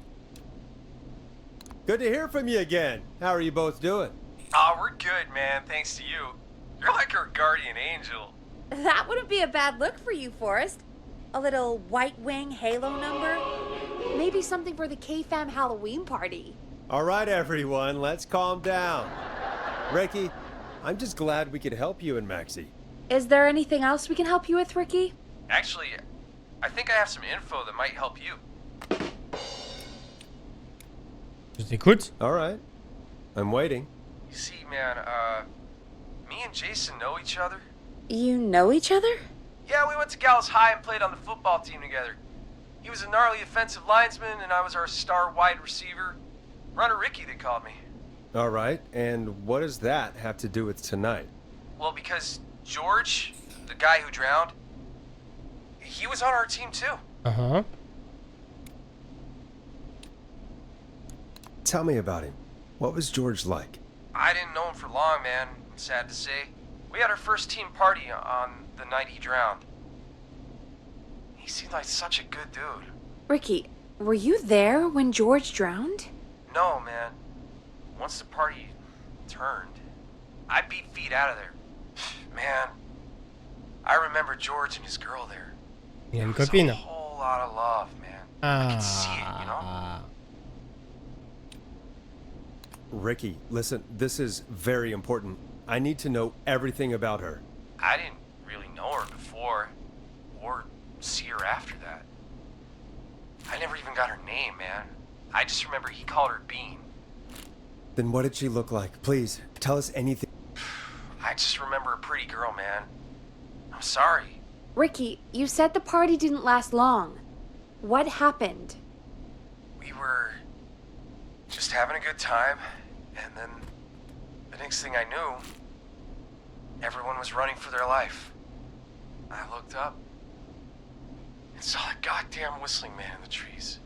Good to hear from you again. How are you both doing? Oh, we're good, man, thanks to you. You're like our guardian angel. That wouldn't be a bad look for you, Forrest. A little White Wing Halo number? Maybe something for the K-Fam Halloween party. All right, everyone, let's calm down. Ricky, I'm just glad we could help you and Maxie. Is there anything else we can help you with, Ricky? Actually, I think I have some info that might help you. Je t'écoute. All right, I'm waiting. You see, man, me and Jason know each other. You know each other? Yeah, we went to Gallows High and played on the football team together. He was a gnarly offensive linesman, and I was our star wide receiver. Runner Ricky, they called me. All right, and what does that have to do with tonight? Well, because George, the guy who drowned, he was on our team too. Uh-huh. Tell me about him. What was George like? I didn't know him for long, man, sad to say. We had our first team party on the night he drowned. He seemed like such a good dude. Ricky, were you there when George drowned? No, man. Once the party turned, I beat feet out of there. Man, I remember George and his girl there. Il a une There was copine. a whole lot of love, man. I could see it, you know? Ricky, listen, this is very important. I need to know everything about her. I didn't really know her before, or see her after that. I never even got her name, man. I just remember he called her Bean. Then what did she look like? Please, tell us anything. I just remember a pretty girl, man. I'm sorry. Ricky, you said the party didn't last long. What happened? We were just having a good time, and then the next thing I knew, everyone was running for their life. I looked up and saw that goddamn whistling man in the trees.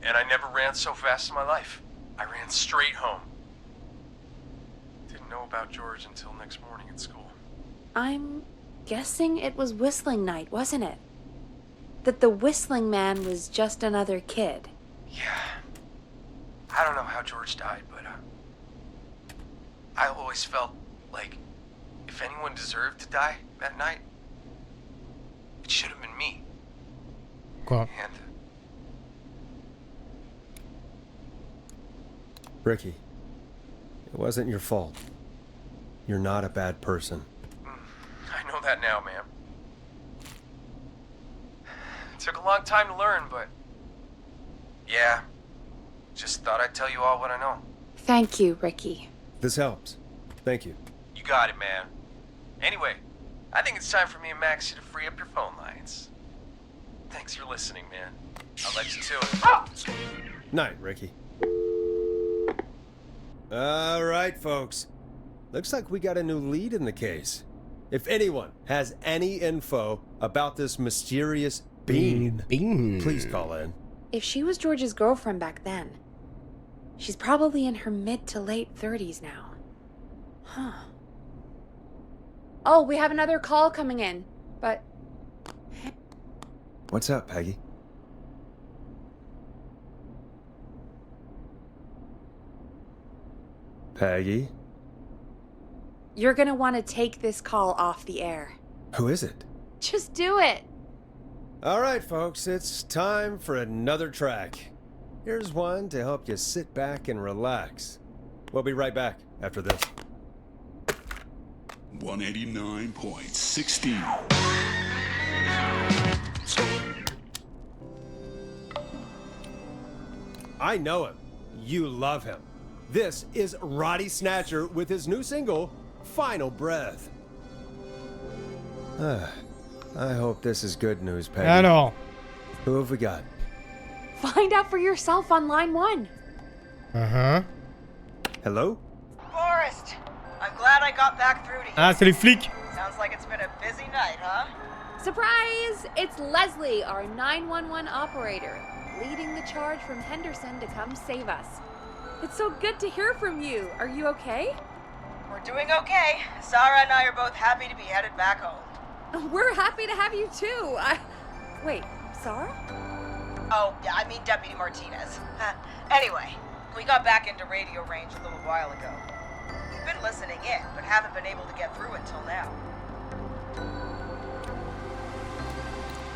And I never ran so fast in my life. I ran straight home. Didn't know about George until next morning at school. I'm guessing it was whistling night, wasn't it? That the whistling man was just another kid. Yeah. I don't know how George died, but I always felt like if anyone deserved to die that night, it should have been me. Quoi? And Ricky, it wasn't your fault. You're not a bad person. I know that now, ma'am. It took a long time to learn, but yeah, just thought I'd tell you all what I know. Thank you, Ricky. This helps. Thank you. You got it, man. Anyway, I think it's time for me and Maxie to free up your phone lines. Thanks for listening, man. I'll let you to it. Night, Ricky. All right, folks. Looks like we got a new lead in the case. If anyone has any info about this mysterious Bean, please call in. If she was George's girlfriend back then, she's probably in her mid to late 30s now. Huh. Oh, we have another call coming in, but... What's up, Peggy? Peggy? You're gonna want to take this call off the air. Who is it? Just do it. All right, folks, it's time for another track. Here's one to help you sit back and relax. We'll be right back after this. 189.16. I know him. You love him. This is Roddy Snatcher with his new single, Final Breath. I hope this is good news, Peggy. Alors. Who have we got? Find out for yourself on line 1. Uh-huh. Hello? Forrest, I'm glad I got back through to you. Ah, c'est les flics. Sounds like it's been a busy night, huh? Surprise! It's Leslie, our 911 operator, leading the charge from Henderson to come save us. It's so good to hear from you. Are you okay? We're doing okay. Sarah and I are both happy to be headed back home. We're happy to have you too. Wait, Sarah? Oh, yeah, I mean Deputy Martinez. Anyway, we got back into radio range a little while ago. We've been listening in, but haven't been able to get through until now.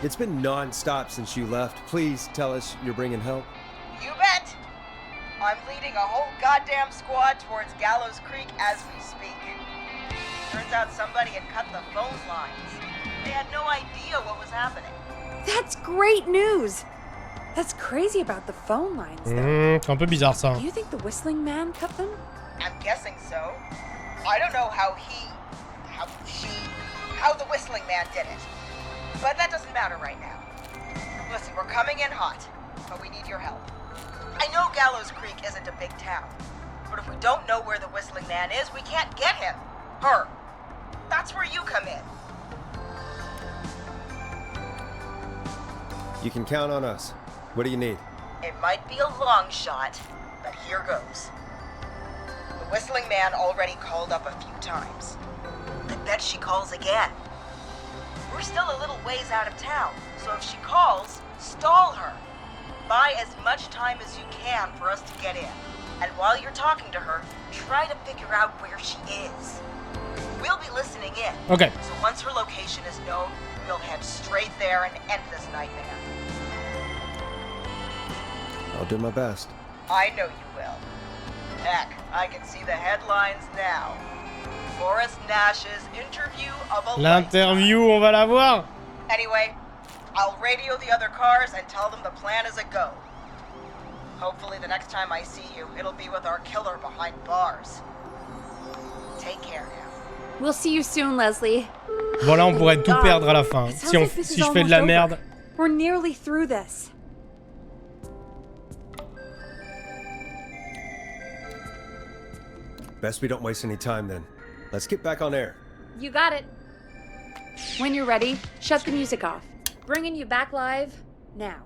It's been non-stop since you left. Please tell us you're bringing help. You bet! I'm leading a whole goddamn squad towards Gallows Creek as we speak. Turns out somebody had cut the phone lines. They had no idea what was happening. That's great news. That's crazy about the phone lines, though. C'est un peu bizarre ça. Do you think the whistling man cut them? I'm guessing so. I don't know how the whistling man did it. But that doesn't matter right now. Listen, we're coming in hot, but we need your help. I know Gallows Creek isn't a big town, but if we don't know where the whistling man is, we can't get him. Her. That's where you come in. You can count on us. What do you need? It might be a long shot, but here goes. The whistling man already called up a few times. I bet she calls again. We're still a little ways out of town, so if she calls, stall her. Buy as much time as you can for us to get in. And while you're talking to her, try to figure out where she is. We'll be listening in. Okay. So once her location is known, we'll head straight there and end this nightmare. I'll do my best. I know you will. Heck, I can see the headlines now. Forrest Nash's interview of a L'interview, on va la voir. Anyway, I'll radio the other cars and tell them the plan is a go. Hopefully the next time I see you, it'll be with our killer behind bars. Take care now. We'll see you soon, Leslie. Voilà, on pourrait tout perdre à la fin. It sounds Si, like this si is je fais de la almost merde. over. We're nearly through this. Best we don't waste any time then. Let's get back on air. You got it. When you're ready, shut the music off. Bringing you back live now.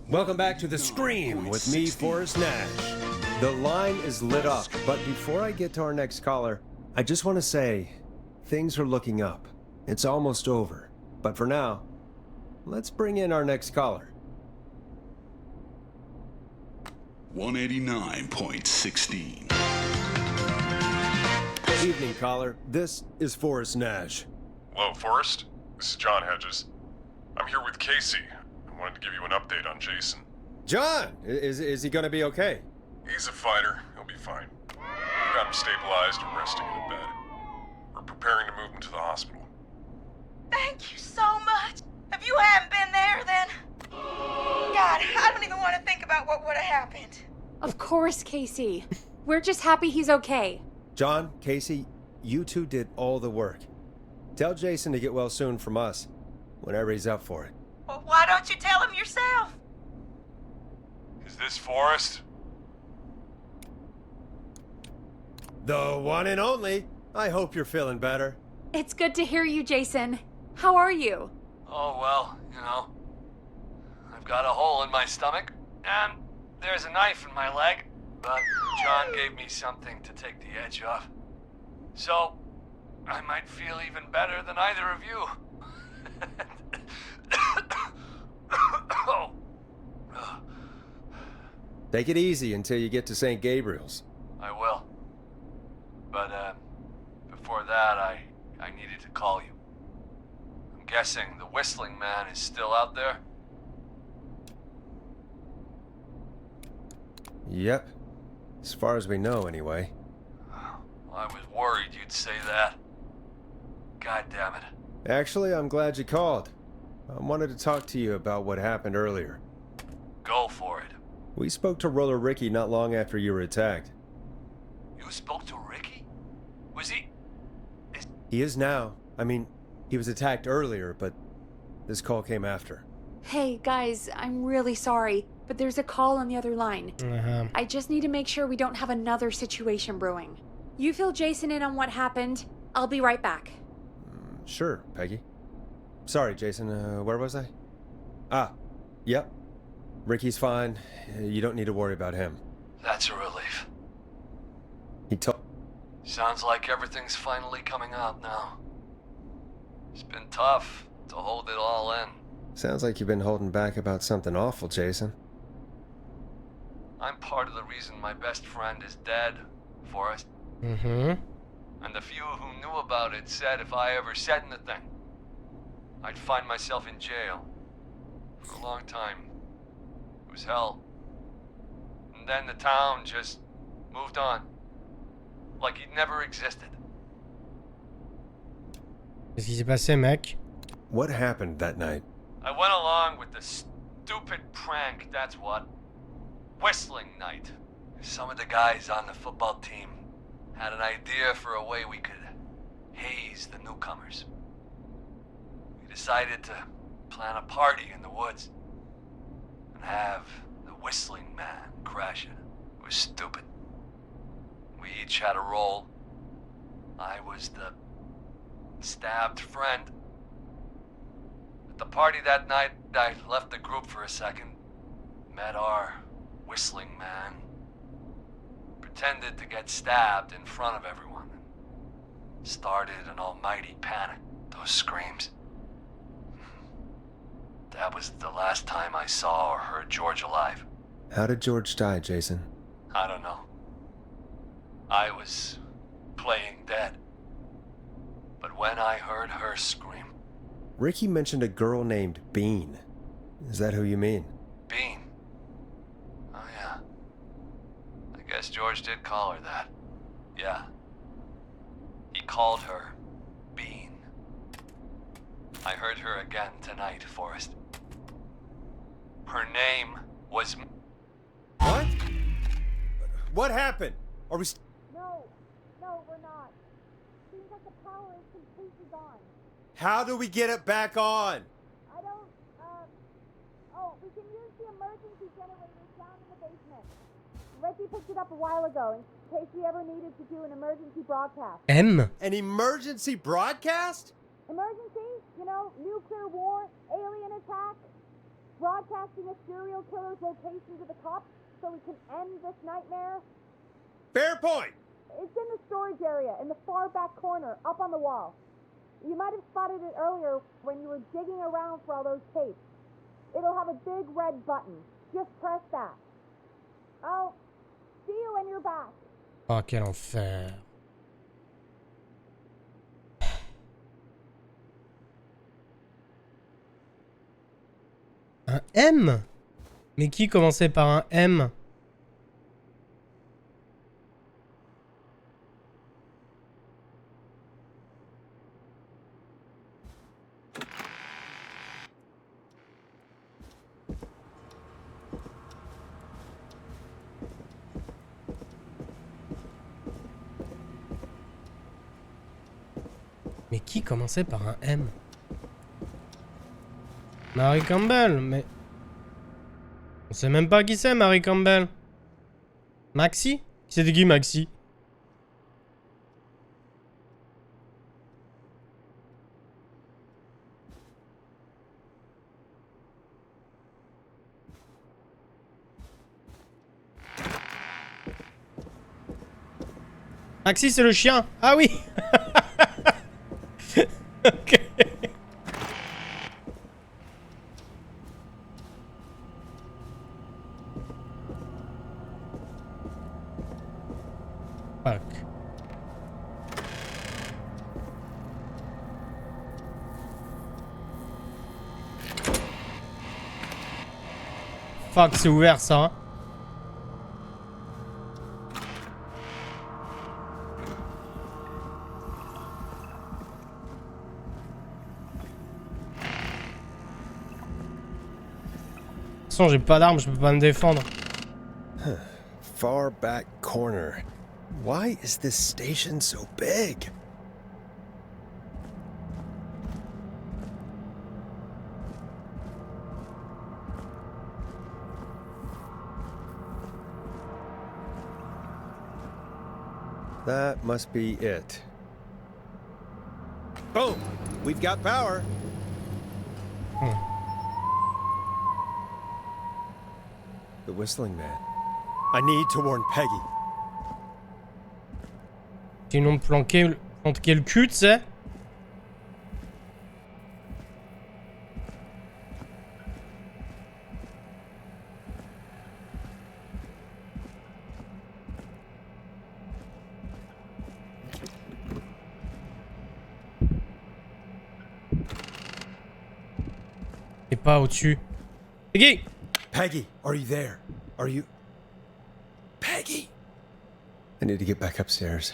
Welcome back to The Scream with me, Forrest Nash. The line is lit up, but before I get to our next caller, I just want to say, things are looking up. It's almost over. But for now, let's bring in our next caller. 189.16. Evening, caller. This is Forrest Nash. Hello, Forrest. This is John Hedges. I'm here with Casey. I wanted to give you an update on Jason. John! Is he gonna be okay? He's a fighter. He'll be fine. We've got him stabilized and resting in a bed. We're preparing to move him to the hospital. Thank you so much. If you hadn't been there, then... God, I don't even want to think about what would have happened. Of course, Casey. We're just happy he's okay. John, Casey, you two did all the work. Tell Jason to get well soon from us, whenever he's up for it. Well, why don't you tell him yourself? Is this Forrest? The one and only. I hope you're feeling better. It's good to hear you, Jason. How are you? Oh, well, you know. I've got a hole in my stomach, and there's a knife in my leg, but John gave me something to take the edge off. So, I might feel even better than either of you. Take it easy until you get to St. Gabriel's. I will. But, before that, I needed to call you. I'm guessing the whistling man is still out there? Yep. As far as we know, anyway. I was worried you'd say that. God damn it. Actually, I'm glad you called. I wanted to talk to you about what happened earlier. Go for it. We spoke to Roller Ricky not long after you were attacked. You spoke to Ricky? Was he... He is now. I mean, he was attacked earlier, but this call came after. Hey, guys, I'm really sorry, but there's a call on the other line. I just need to make sure we don't have another situation brewing. You fill Jason in on what happened. I'll be right back. Sure, Peggy. Sorry, Jason, where was I? Ah, yep. Ricky's fine. You don't need to worry about him. That's a relief. He told... Sounds like everything's finally coming out now. It's been tough to hold it all in. Sounds like you've been holding back about something awful, Jason. I'm part of the reason my best friend is dead, Forrest. Mm-hmm. And the few who knew about it said if I ever said anything, I'd find myself in jail. For a long time. It was hell. And then the town just moved on. Like he'd never existed. Qu'est-ce qui s'est passé, mec? What happened that night? I went along with the stupid prank, that's what. Whistling night. Some of the guys on the football team had an idea for a way we could haze the newcomers. We decided to plan a party in the woods and have the whistling man crash it. It was stupid. We each had a role. I was the stabbed friend. At the party that night, I left the group for a second, met our whistling man, pretended to get stabbed in front of everyone, started an almighty panic. Those screams. That was the last time I saw or heard George alive. How did George die, Jason? I don't know. I was playing dead. But when I heard her scream... Ricky mentioned a girl named Bean. Is that who you mean? Bean? Oh yeah. I guess George did call her that. Yeah. He called her Bean. I heard her again tonight, Forrest. Her name was... What? What happened? Are we... No, we're not. Seems like the power is completely gone. How do we get it back on? I don't, we can use the emergency generator down in the basement. Reggie picked it up a while ago in case we ever needed to do an emergency broadcast. M? An emergency broadcast? Emergency? You know, nuclear war, alien attack, broadcasting a serial killer's location to the cops so we can end this nightmare. Fair point! It's in the storage area, in the far back corner, up on the wall. You might have spotted it earlier when you were digging around for all those tapes. It'll have a big red button. Just press that. I'll see you when you're back. Oh, quel enfer. Un M? Mais qui commençait par un M? Mais qui commençait par un M? Marie Campbell, mais... On sait même pas qui c'est, Marie Campbell. Maxi? C'était qui, Maxi? Maxi, c'est le chien. Ah oui. Ok. Fuck. Fuck, c'est ouvert ça. Hein. De toute façon, j'ai pas d'armes, je peux pas me défendre. Far back corner. Why is this station so big? That must be it. Boom! We've got power. The whistling man. I need to warn Peggy. Sinon planquer le cul, tu sais. Et pas au-dessus. Peggy! Peggy, are you there? Are you... Peggy! I need to get back upstairs.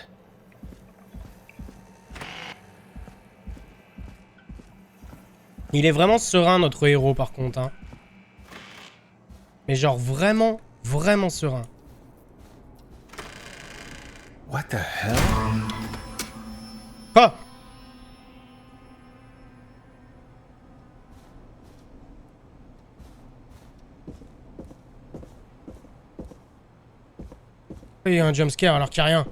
Il est vraiment serein, notre héros, par contre. Hein. Mais genre vraiment, vraiment serein. What the hell? Ah! Il y a un jumpscare alors qu'il n'y a rien.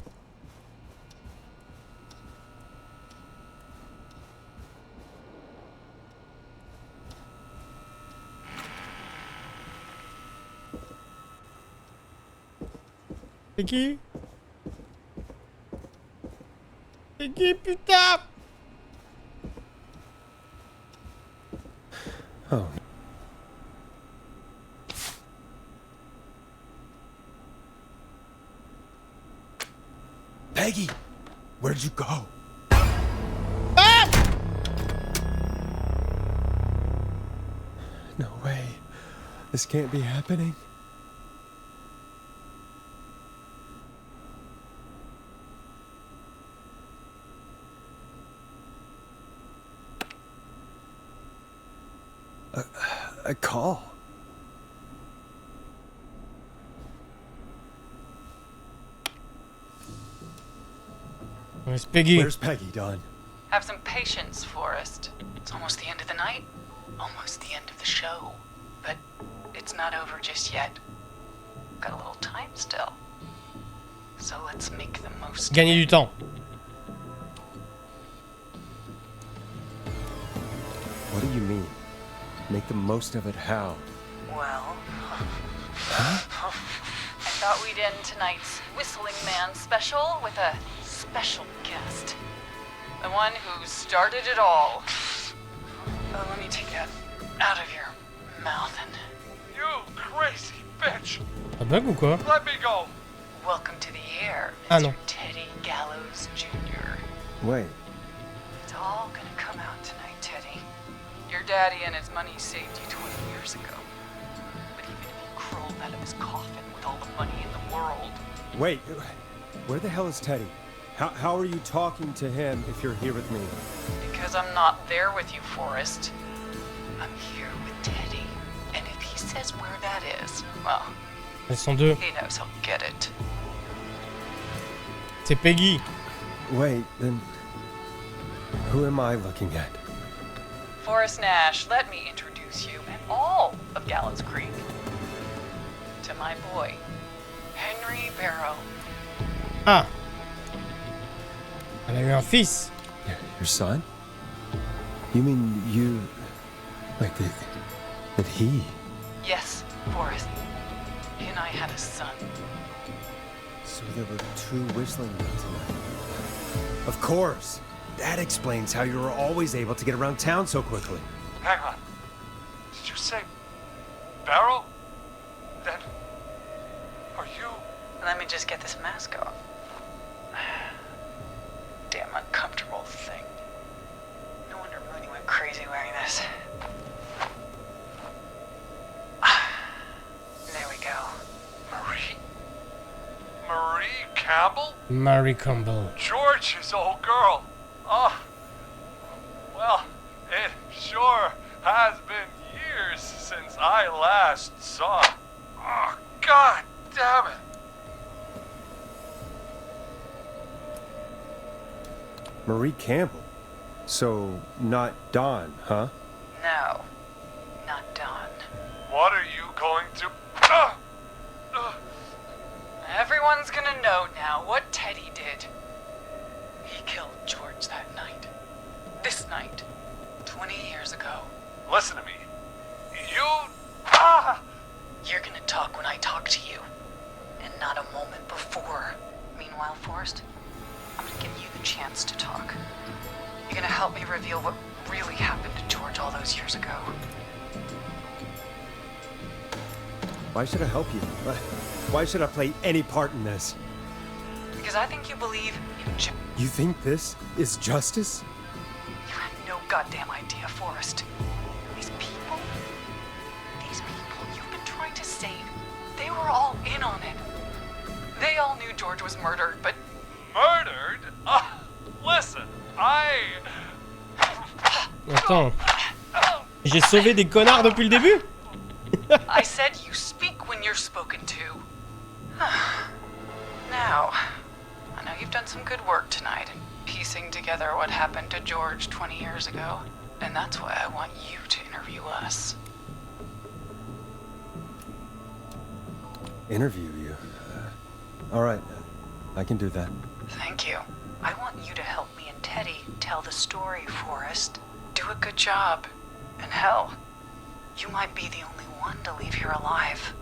C'est qui? C'est qui, putain? Oh. Peggy, where'd you go? Ah! No way. This can't be happening. A call. Where's Peggy? Where's Peggy, Don? Have some patience, Forrest. It's almost the end of the night. Almost the end of the show. But it's not over just yet. Got a little time still. So let's make the most Gagner du temps. What do you mean? Make the most of it how? Well... I thought we'd end tonight's Whistling Man special with a special guest. The one who started it all. Oh, let me take that out of your mouth and... You crazy bitch! Ça bug ou quoi? Let me go! Welcome to the air, Mr. Ah non. Teddy Gallows Jr. Wait. It's all gonna come out tonight, Teddy. Your daddy and his money saved you 20 years ago. But even if he crawled out of his coffin with all the money in the world... Wait, where the hell is Teddy? How are you talking to him if you're here with me? Because I'm not there with you, Forrest. I'm here with Teddy. And if he says where that is, well... Elles sont deux. He knows he'll get it. C'est Peggy. Wait, then... Who am I looking at? Forrest Nash, let me introduce you and all of Gallows Creek to my boy, Henry Barrow. Ah. Elle a eu un fils. Your son? You mean you... Like that he... Yes, Forrest. He and I had a son. So there were two whistling men tonight. Of course! That explains how you were always able to get around town so quickly. Hang on. Did you say... Barrow? Then... Are you... Let me just get this mask off. Damn uncomfortable thing. No wonder Mooney went crazy wearing this. There we go. Marie Campbell? Marie Campbell. George's old girl. Oh. Well, it sure has been years since I last saw her. Oh, God damn it. Marie Campbell? So, not Dawn, huh? No, not Dawn. What are you going to... Everyone's gonna know now what Teddy did. He killed George that night. This night. 20 years ago. Listen to me. You're gonna talk when I talk to you. And not a moment before. Meanwhile, Forrest, I'm gonna give you the chance to talk. You're gonna help me reveal what really happened to George all those years ago. Why should I help you? Why should I play any part in this? Because I think you believe in You think this is justice? You have no goddamn idea, Forrest. These people you've been trying to save, they were all in on it. They all knew George was murdered, but... Murdered? Listen, Attends. J'ai sauvé des connards depuis le début? I said you speak when you're spoken to. Now, I know you've done some good work tonight in piecing together what happened to George 20 years ago, and that's why I want you to interview us. Interview you? All right, I can do that. Thank you. I want you to help me and Teddy tell the story, Forrest. Do a good job. And hell, you might be the only one to leave here alive.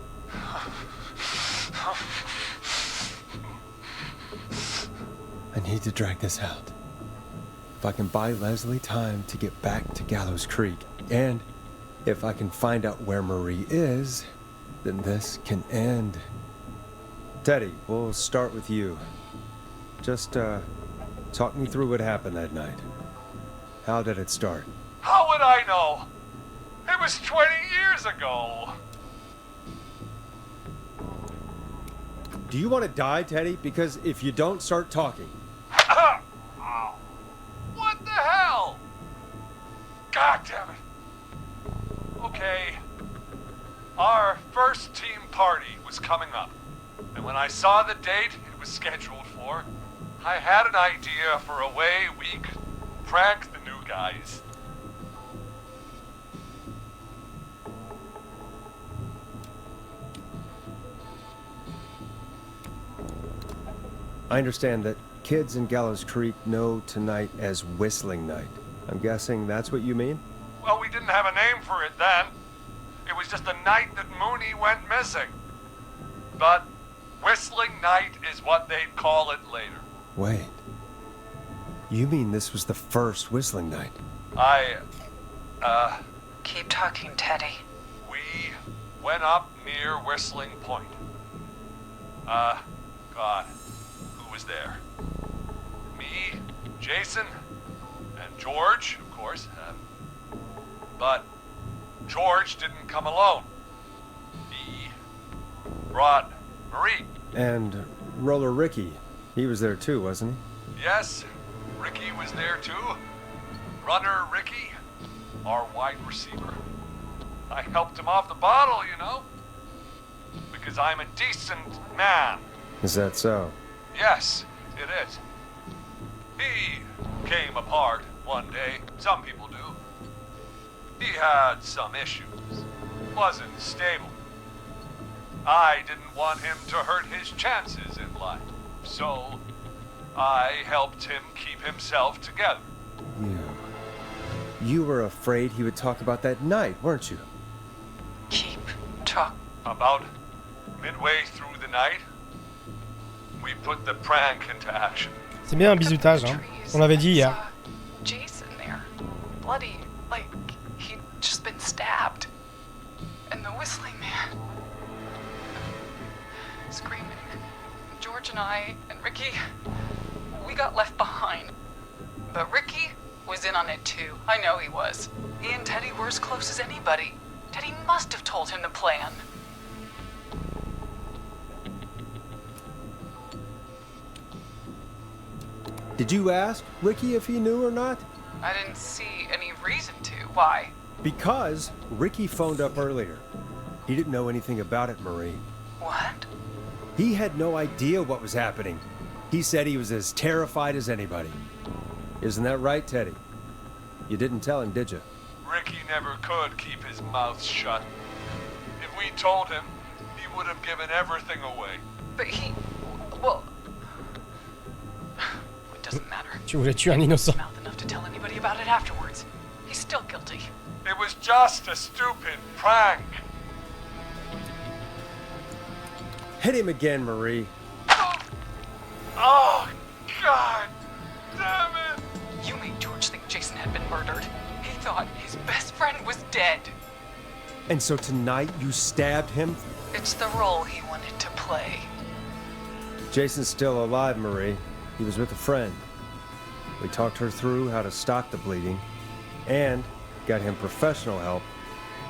I need to drag this out. If I can buy Leslie time to get back to Gallows Creek, and if I can find out where Marie is, then this can end. Teddy, we'll start with you. Just, talk me through what happened that night. How did it start? how would I know? It was 20 years ago. Do you want to die, Teddy? Because if you don't start talking... What the hell? God damn it. Okay. Our first team party was coming up. And when I saw the date it was scheduled for, I had an idea for a way we could prank the new guys. I understand that kids in Gallows Creek know tonight as Whistling Night. I'm guessing that's what you mean? Well, we didn't have a name for it then. It was just the night that Mooney went missing. But Whistling Night is what they'd call it later. Wait. You mean this was the first Whistling Night? Keep talking, Teddy. We went up near Whistling Point. God, who was there? Me, Jason, and George, of course. But George didn't come alone. He brought Marie. And Roller Ricky. He was there too, wasn't he? Yes, Ricky was there too. Runner Ricky, our wide receiver. I helped him off the bottle, you know. Because I'm a decent man. Is that so? Yes, it is. He came apart one day. Some people do. He had some issues. Wasn't stable. I didn't want him to hurt his chances in life. So, I helped him keep himself together. You were afraid he would talk about that night, weren't you? Keep talk. About midway through the night, we put the prank into action. C'est bien un bizutage, hein. On l'avait dit hier. Jason there, bloody, like he'd just been stabbed, and the whistling man screaming. George and I and Ricky, we got left behind. But Ricky was in on it too. I know he was. He and Teddy were as close as anybody. Teddy must have told him the plan. Did you ask Ricky if he knew or not? I didn't see any reason to. Why? Because Ricky phoned up earlier. He didn't know anything about it, Marie. What? He had no idea what was happening. He said he was as terrified as anybody. Isn't that right, Teddy? You didn't tell him, did you? Ricky never could keep his mouth shut. If we told him, he would have given everything away. But he Well, it doesn't matter. Tu voulais tuer un innocent. Mouth enough to tell anybody about it afterwards. He's still guilty. It was just a stupid prank. Hit him again, Marie. Oh, God damn it! You made George think Jason had been murdered. He thought his best friend was dead. And so tonight you stabbed him? It's the role he wanted to play. Jason's still alive, Marie. He was with a friend. We talked her through how to stop the bleeding and got him professional help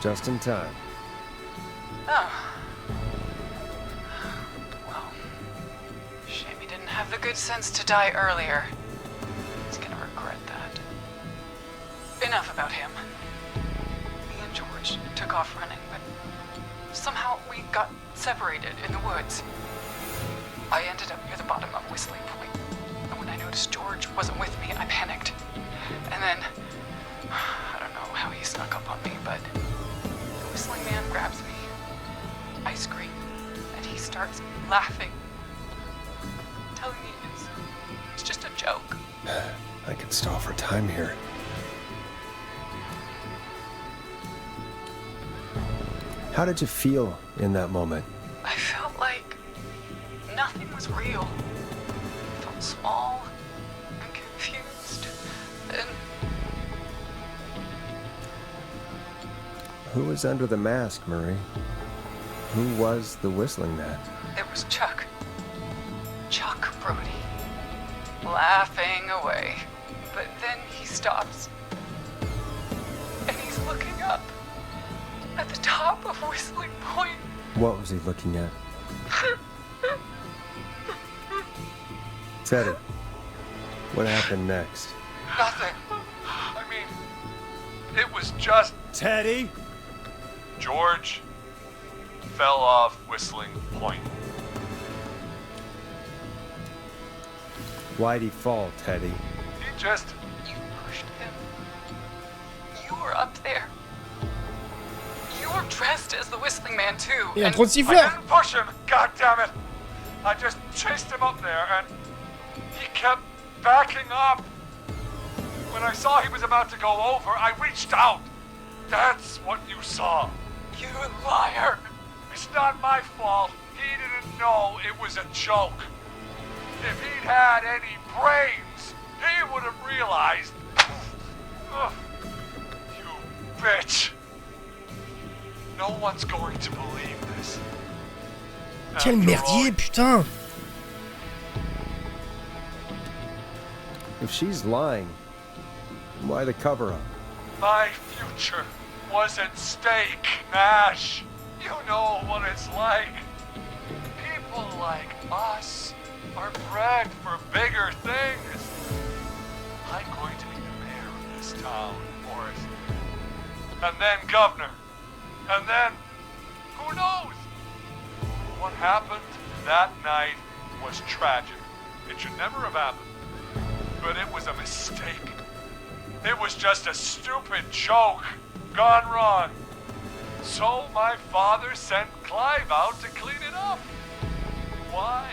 just in time. Oh. Well, shame he didn't have the good sense to die earlier. He's gonna regret that. Enough about him. Me and George took off running, but somehow we got separated in the woods. I ended up near the bottom of Whistling Point, and when I noticed George wasn't with me, I panicked. And then, I don't know how he snuck up on me, but the whistling man grabs me. I scream, and he starts laughing, telling me it's just a joke. I could stall for time here. How did you feel in that moment? I felt like nothing was real. I felt small and confused, and Who was under the mask, Marie? Who was the whistling man? it was Chuck. Chuck Brody. Laughing away. But then he stops. And he's looking up. At the top of Whistling Point. What was he looking at? Teddy, what happened next? Nothing. I mean, it was just Teddy? George fell off Whistling Point. Why'd he fall, Teddy? He just... You pushed him. You were up there. You were dressed as the Whistling Man too. Il y a and trop de I siffleurs. didn't push him, god damn it! I just chased him up there and he kept backing up. When I saw he was about to go over, I reached out. That's what you saw. You liar. It's not my fault. He didn't know it was a joke. If he'd had any brains, he would have realized. Ugh, you bitch. No one's going to believe this. Quel After merdier, all, putain. If she's lying, why the cover-up? my future was at stake, Nash. You know what it's like. People like us are bred for bigger things. I'm going to be the mayor of this town, Forrest. And then governor. And then, who knows? What happened that night was tragic. It should never have happened. But it was a mistake. It was just a stupid joke gone wrong. So my father sent Clive out to clean it up. Why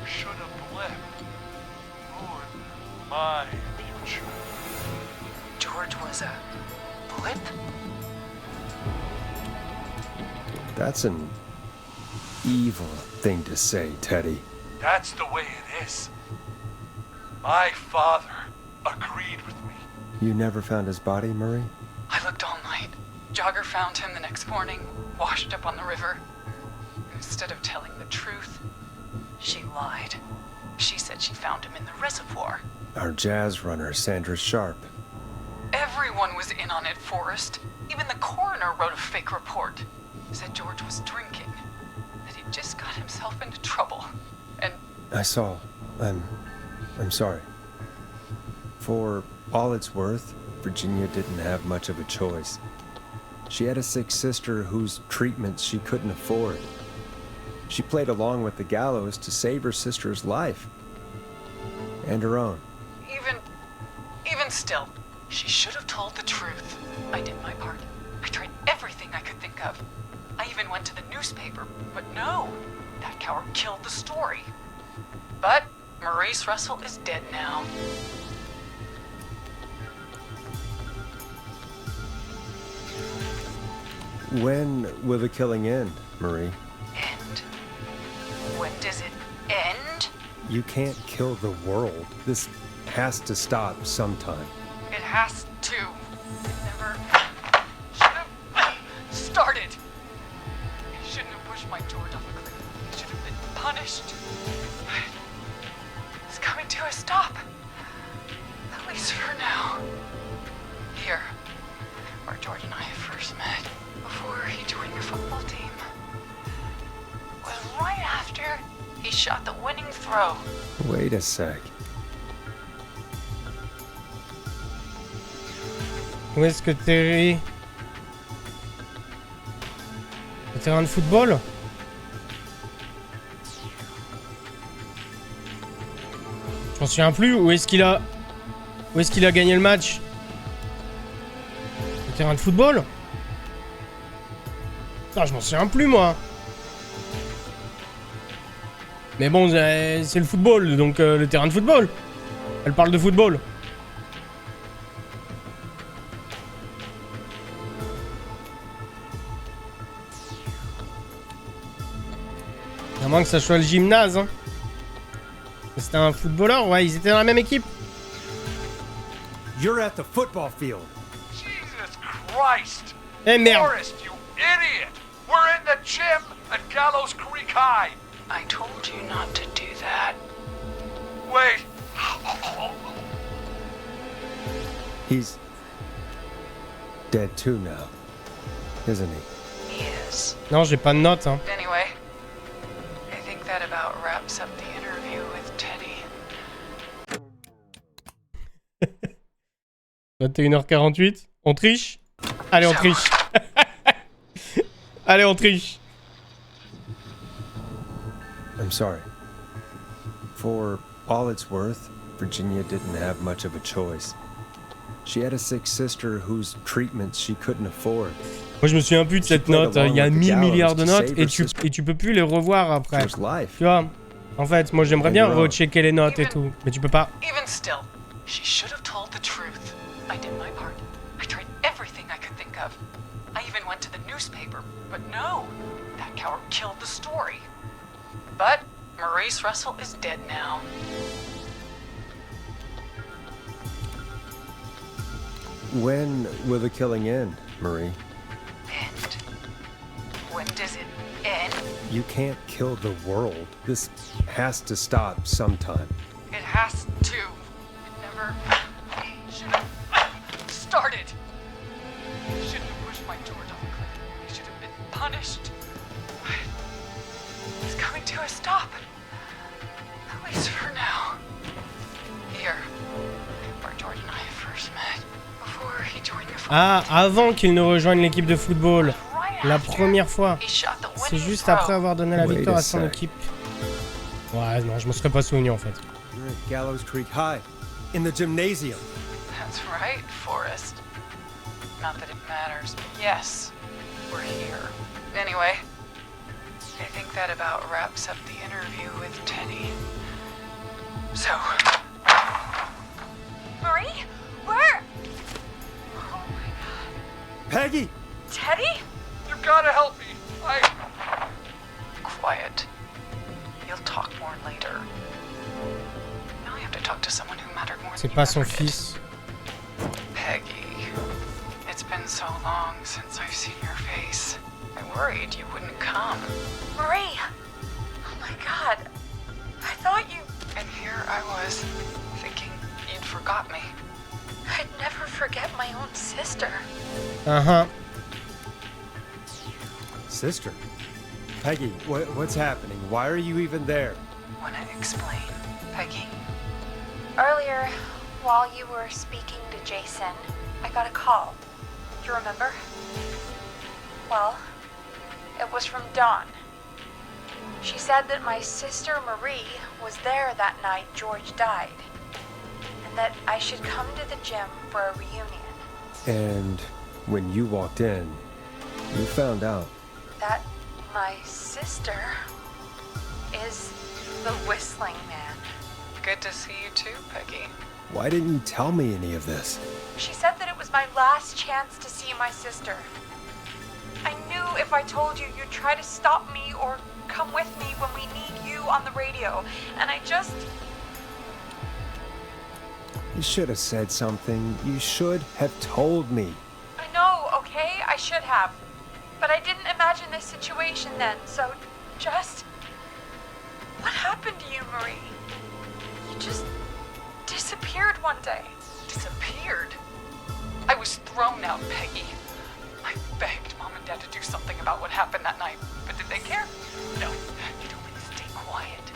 should a blip ruin my future? George was a blip? That's an evil thing to say, Teddy. That's the way it is. My father agreed with me. You never found his body, Murray? I looked all night. Jogger found him the next morning, washed up on the river. Instead of telling the truth, she lied. She said she found him in the reservoir. Our jazz runner, Sandra Sharp. Everyone was in on it, Forrest. Even the coroner wrote a fake report. Said George was drinking. That he'd just got himself into trouble. And I saw. I'm sorry. For all it's worth, Virginia didn't have much of a choice. She had a sick sister whose treatments she couldn't afford. She played along with the gallows to save her sister's life. And her own. even still, she should have told the truth. I did my part. I tried everything I could think of. I even went to the newspaper, but no. That coward killed the story. But Maurice Russell is dead now. When will the killing end, Marie? End? When does it end? You can't kill the world. This has to stop sometime. It has to. It never should have started. He shouldn't have pushed my George off a cliff. He should have been punished. It's coming to a stop. At least for now. Here, where George and I first met, before he joined the football team, was right after he shot the winning throw. Wait a sec. Où est-ce que t'es? Le terrain de football? Je m'en souviens plus. Où est-ce qu'il a gagné le match? Le terrain de football? Putain, je m'en souviens plus, moi. Mais bon, c'est le football, donc le terrain de football. Elle parle de football. À moins que ça soit le gymnase, hein. C'était un footballeur, ouais, ils étaient dans la même équipe. You're at the football field. Jesus Christ! Eh merde! Forrest, you idiot! We're in the gym at Gallows Creek High! I told you not to do that. Wait! He's dead too now, isn't he? He is. Non, j'ai pas de notes, hein. Anyway, I think that about wraps up the interview with Teddy. 21h48. On triche? Allez, on triche. Allez, on triche. I'm sorry. For all it's worth, Virginia didn't have much of a choice. She had a sick sister whose treatments she couldn't afford. Moi, je me souviens plus de cette note. Il y a 1000 milliards de notes et tu peux plus les revoir après. Tu vois? En fait, moi, j'aimerais bien rechecker les notes et tout, mais tu peux pas. Even still, she should have told the truth. I did my part. I tried everything I could think of. I even went to the newspaper, but no, that coward killed the story. But Maurice Russell is dead now. When will the killing end, Marie? End? When does it end? You can't kill the world. This has to stop sometime. It has to. It never should have started. He shouldn't have pushed my George off a cliff. He should have been punished. It's coming to a stop. At least for now. Here, where George and I first met, before he joined the football Ah, avant qu'il ne rejoigne l'équipe de football. right La after première fois. he shot the C'est winning juste throw. après avoir donné la Wait victoire a à son sec. équipe. Ouais, non, je me serais pas souvenu en fait. You're at Gallows Creek High, in the gymnasium. That's right, Forrest. Not that it matters, but yes, we're here. Anyway, I think that about wraps up the interview with Teddy. So, Marie? Where? oh my god. Peggy! Teddy? You gotta help me! Quiet. You'll talk more later. Now I have to talk to someone who mattered more C'est than pas you son ever did. fils. Peggy, it's been so long since I've seen your face. I worried you wouldn't come. Marie! Oh my god. I thought you... And here I was, thinking you'd forgot me. I'd never forget my own sister. Uh-huh. Sister? Peggy, what's happening? Why are you even there? Wanna explain, Peggy? Earlier, while you were speaking to Jason, I got a call. Do you remember? Well, it was from Dawn. She said that my sister Marie was there that night George died, and that I should come to the gym for a reunion. And when you walked in, you found out. That my sister is The whistling man. Good to see you too, Peggy. Why didn't you tell me any of this? She said that it was my last chance to see my sister. I knew if I told you, you'd try to stop me or come with me when we need you on the radio. And I just... You should have said something. You should have told me. I know, okay? I should have. But I didn't imagine this situation then, so just... What happened to you, Marie? You just disappeared one day. Disappeared? I was thrown out, Peggy. I begged Mom and Dad to do something about what happened that night, but did they care? No. They told me to stay quiet.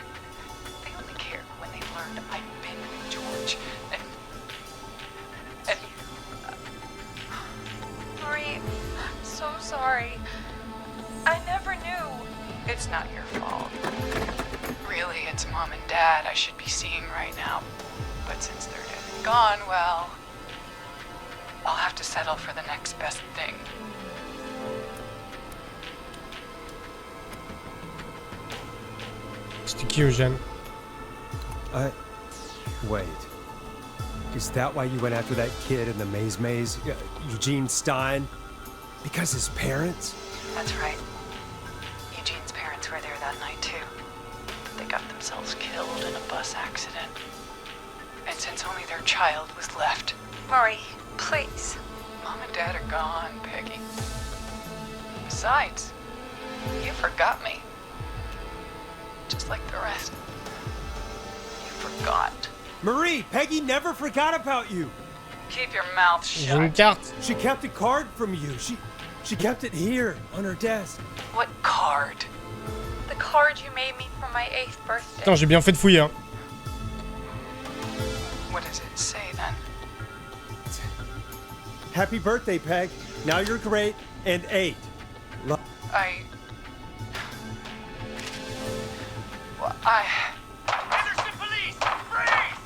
They only cared when they learned I'd been with George, and Marie, I'm so sorry. I never knew. it's not your fault. Really, it's Mom and Dad I should be seeing right now. But since they're dead and gone, well, I'll have to settle for the next best thing. C'était qui, Eugène? Wait. Is that why you went after that kid in the maze? Eugene Stein? Because his parents? That's right. Eugene's parents were there that night, too. They got themselves killed in a bus accident. And since only their child was left, Marie, please. Mom and Dad are gone, Peggy. Besides, you forgot me. Just like the rest. You forgot. Marie, Peggy never forgot about you. Keep your mouth J'ai une shut. carte. She kept a card from you. She kept it here on her desk. What card? The card you made me for my 8th birthday. Putain, j'ai bien fait de fouiller, hein. What does it say then? Happy birthday, Peg. Now you're great and 8. Well, Henderson police! Freeze!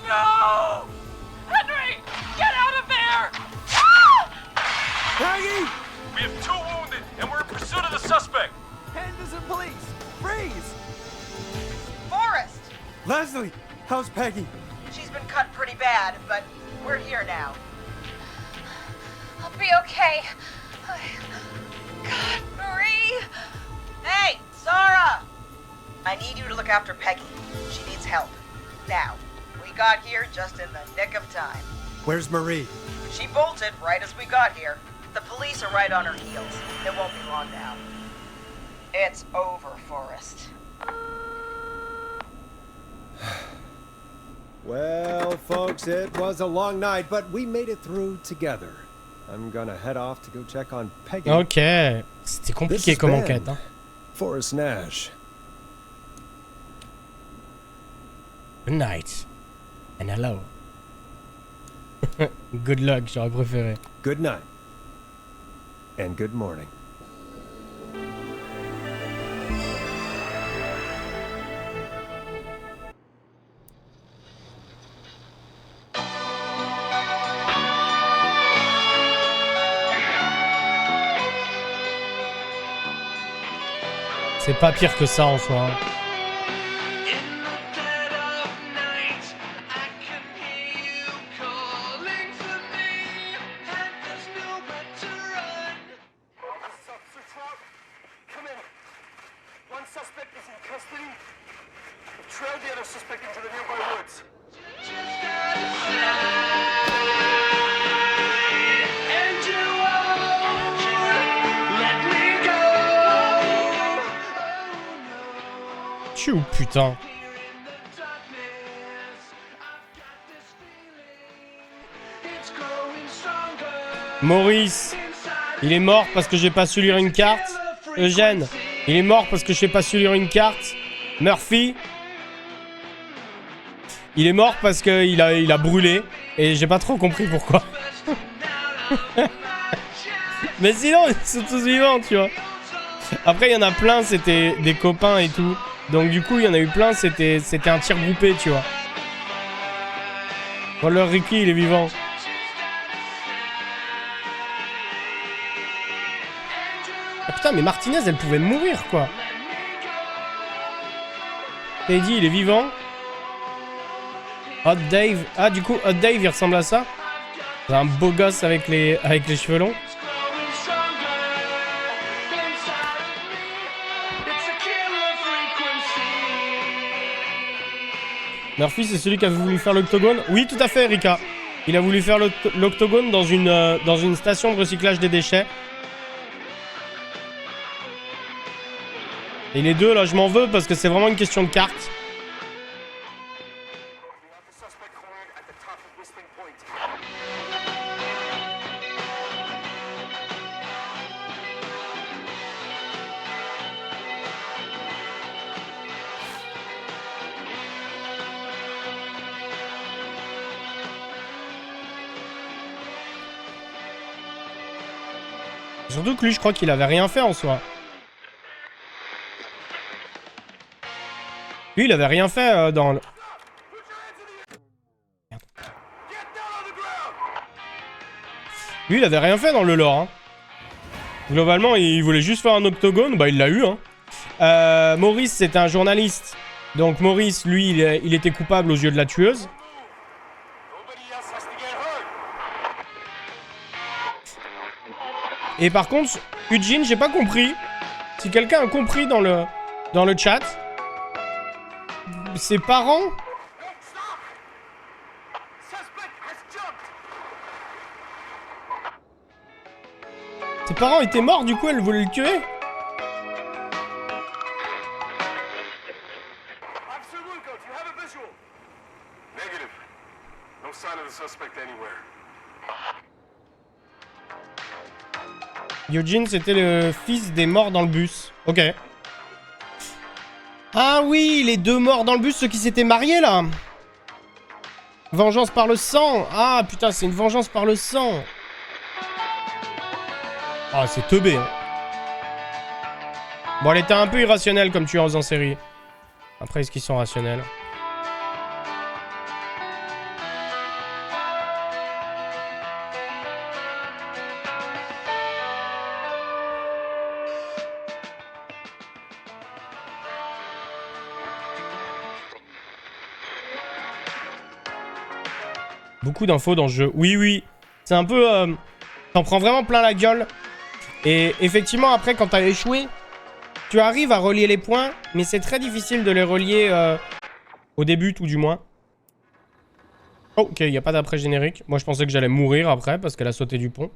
No! Henry! Get out of there! Peggy! We have 2 wounded, and we're in pursuit of the suspect. Henderson police! Freeze! Forrest! Leslie, how's Peggy? She's been cut pretty bad, but we're here now. I'll be okay. God, Marie! Hey, Sarah! I need you to look after Peggy. She needs help. Now. We got here just in the nick of time. Where's Marie? She bolted right as we got here. The police are right on her heels. It won't be long now. It's over, Forrest. Well, folks, it was a long night, but we made it through together. I'm gonna head off to go check on Peggy. Ok. C'était compliqué comme enquête, hein. Forrest Nash. Good night. And hello. Good luck, j'aurais préféré. Good night. And good morning. C'est pas pire que ça en soi, hein. Tchou, putain. Maurice, il est mort parce que j'ai pas su lire une carte. Eugène, il est mort parce que je sais pas su lire une carte. Murphy, il est mort parce que il a brûlé et j'ai pas trop compris pourquoi. Mais sinon, ils sont tous vivants, tu vois. Après, il y en a plein, c'était des copains et tout. Donc du coup, il y en a eu plein, c'était un tir groupé, tu vois. Voilà, Ricky, il est vivant. Ah putain, mais Martinez, elle pouvait mourir, quoi. T'as dit, il est vivant. Hot Dave. Ah, du coup, Hot Dave, il ressemble à ça. C'est un beau gosse avec les cheveux longs. Murphy, c'est celui qui a voulu faire l'octogone? Oui, tout à fait, Erika. Il a voulu faire l'octogone dans une station de recyclage des déchets. Et les deux, là, je m'en veux parce que c'est vraiment une question de carte. Surtout que lui, je crois qu'il avait rien fait en soi. Lui, il avait rien fait dans le... Lui, il avait rien fait dans le lore. Hein. Globalement, il voulait juste faire un octogone. Bah, il l'a eu. Hein. Maurice, c'était un journaliste. Donc, Maurice, lui, il était coupable aux yeux de la tueuse. Et par contre, Eugene, j'ai pas compris. Si quelqu'un a compris dans le chat, ses parents... Ses parents étaient morts, du coup, elle voulait le tuer. Eugene, c'était le fils des morts dans le bus. Ok. Ah oui, les deux morts dans le bus, ceux qui s'étaient mariés, là. Vengeance par le sang. Ah, putain, c'est une vengeance par le sang. Ah, c'est teubé. Hein. Bon, elle était un peu irrationnelle comme tueuse en série. Après, est-ce qu'ils sont rationnels? Beaucoup d'infos dans ce jeu. Oui, oui. C'est un peu... T'en prends vraiment plein la gueule. Et effectivement, après, quand t'as échoué, tu arrives à relier les points, mais c'est très difficile de les relier au début, tout du moins. Oh, ok, il n'y a pas d'après-générique. Moi, je pensais que j'allais mourir après, parce qu'elle a sauté du pont.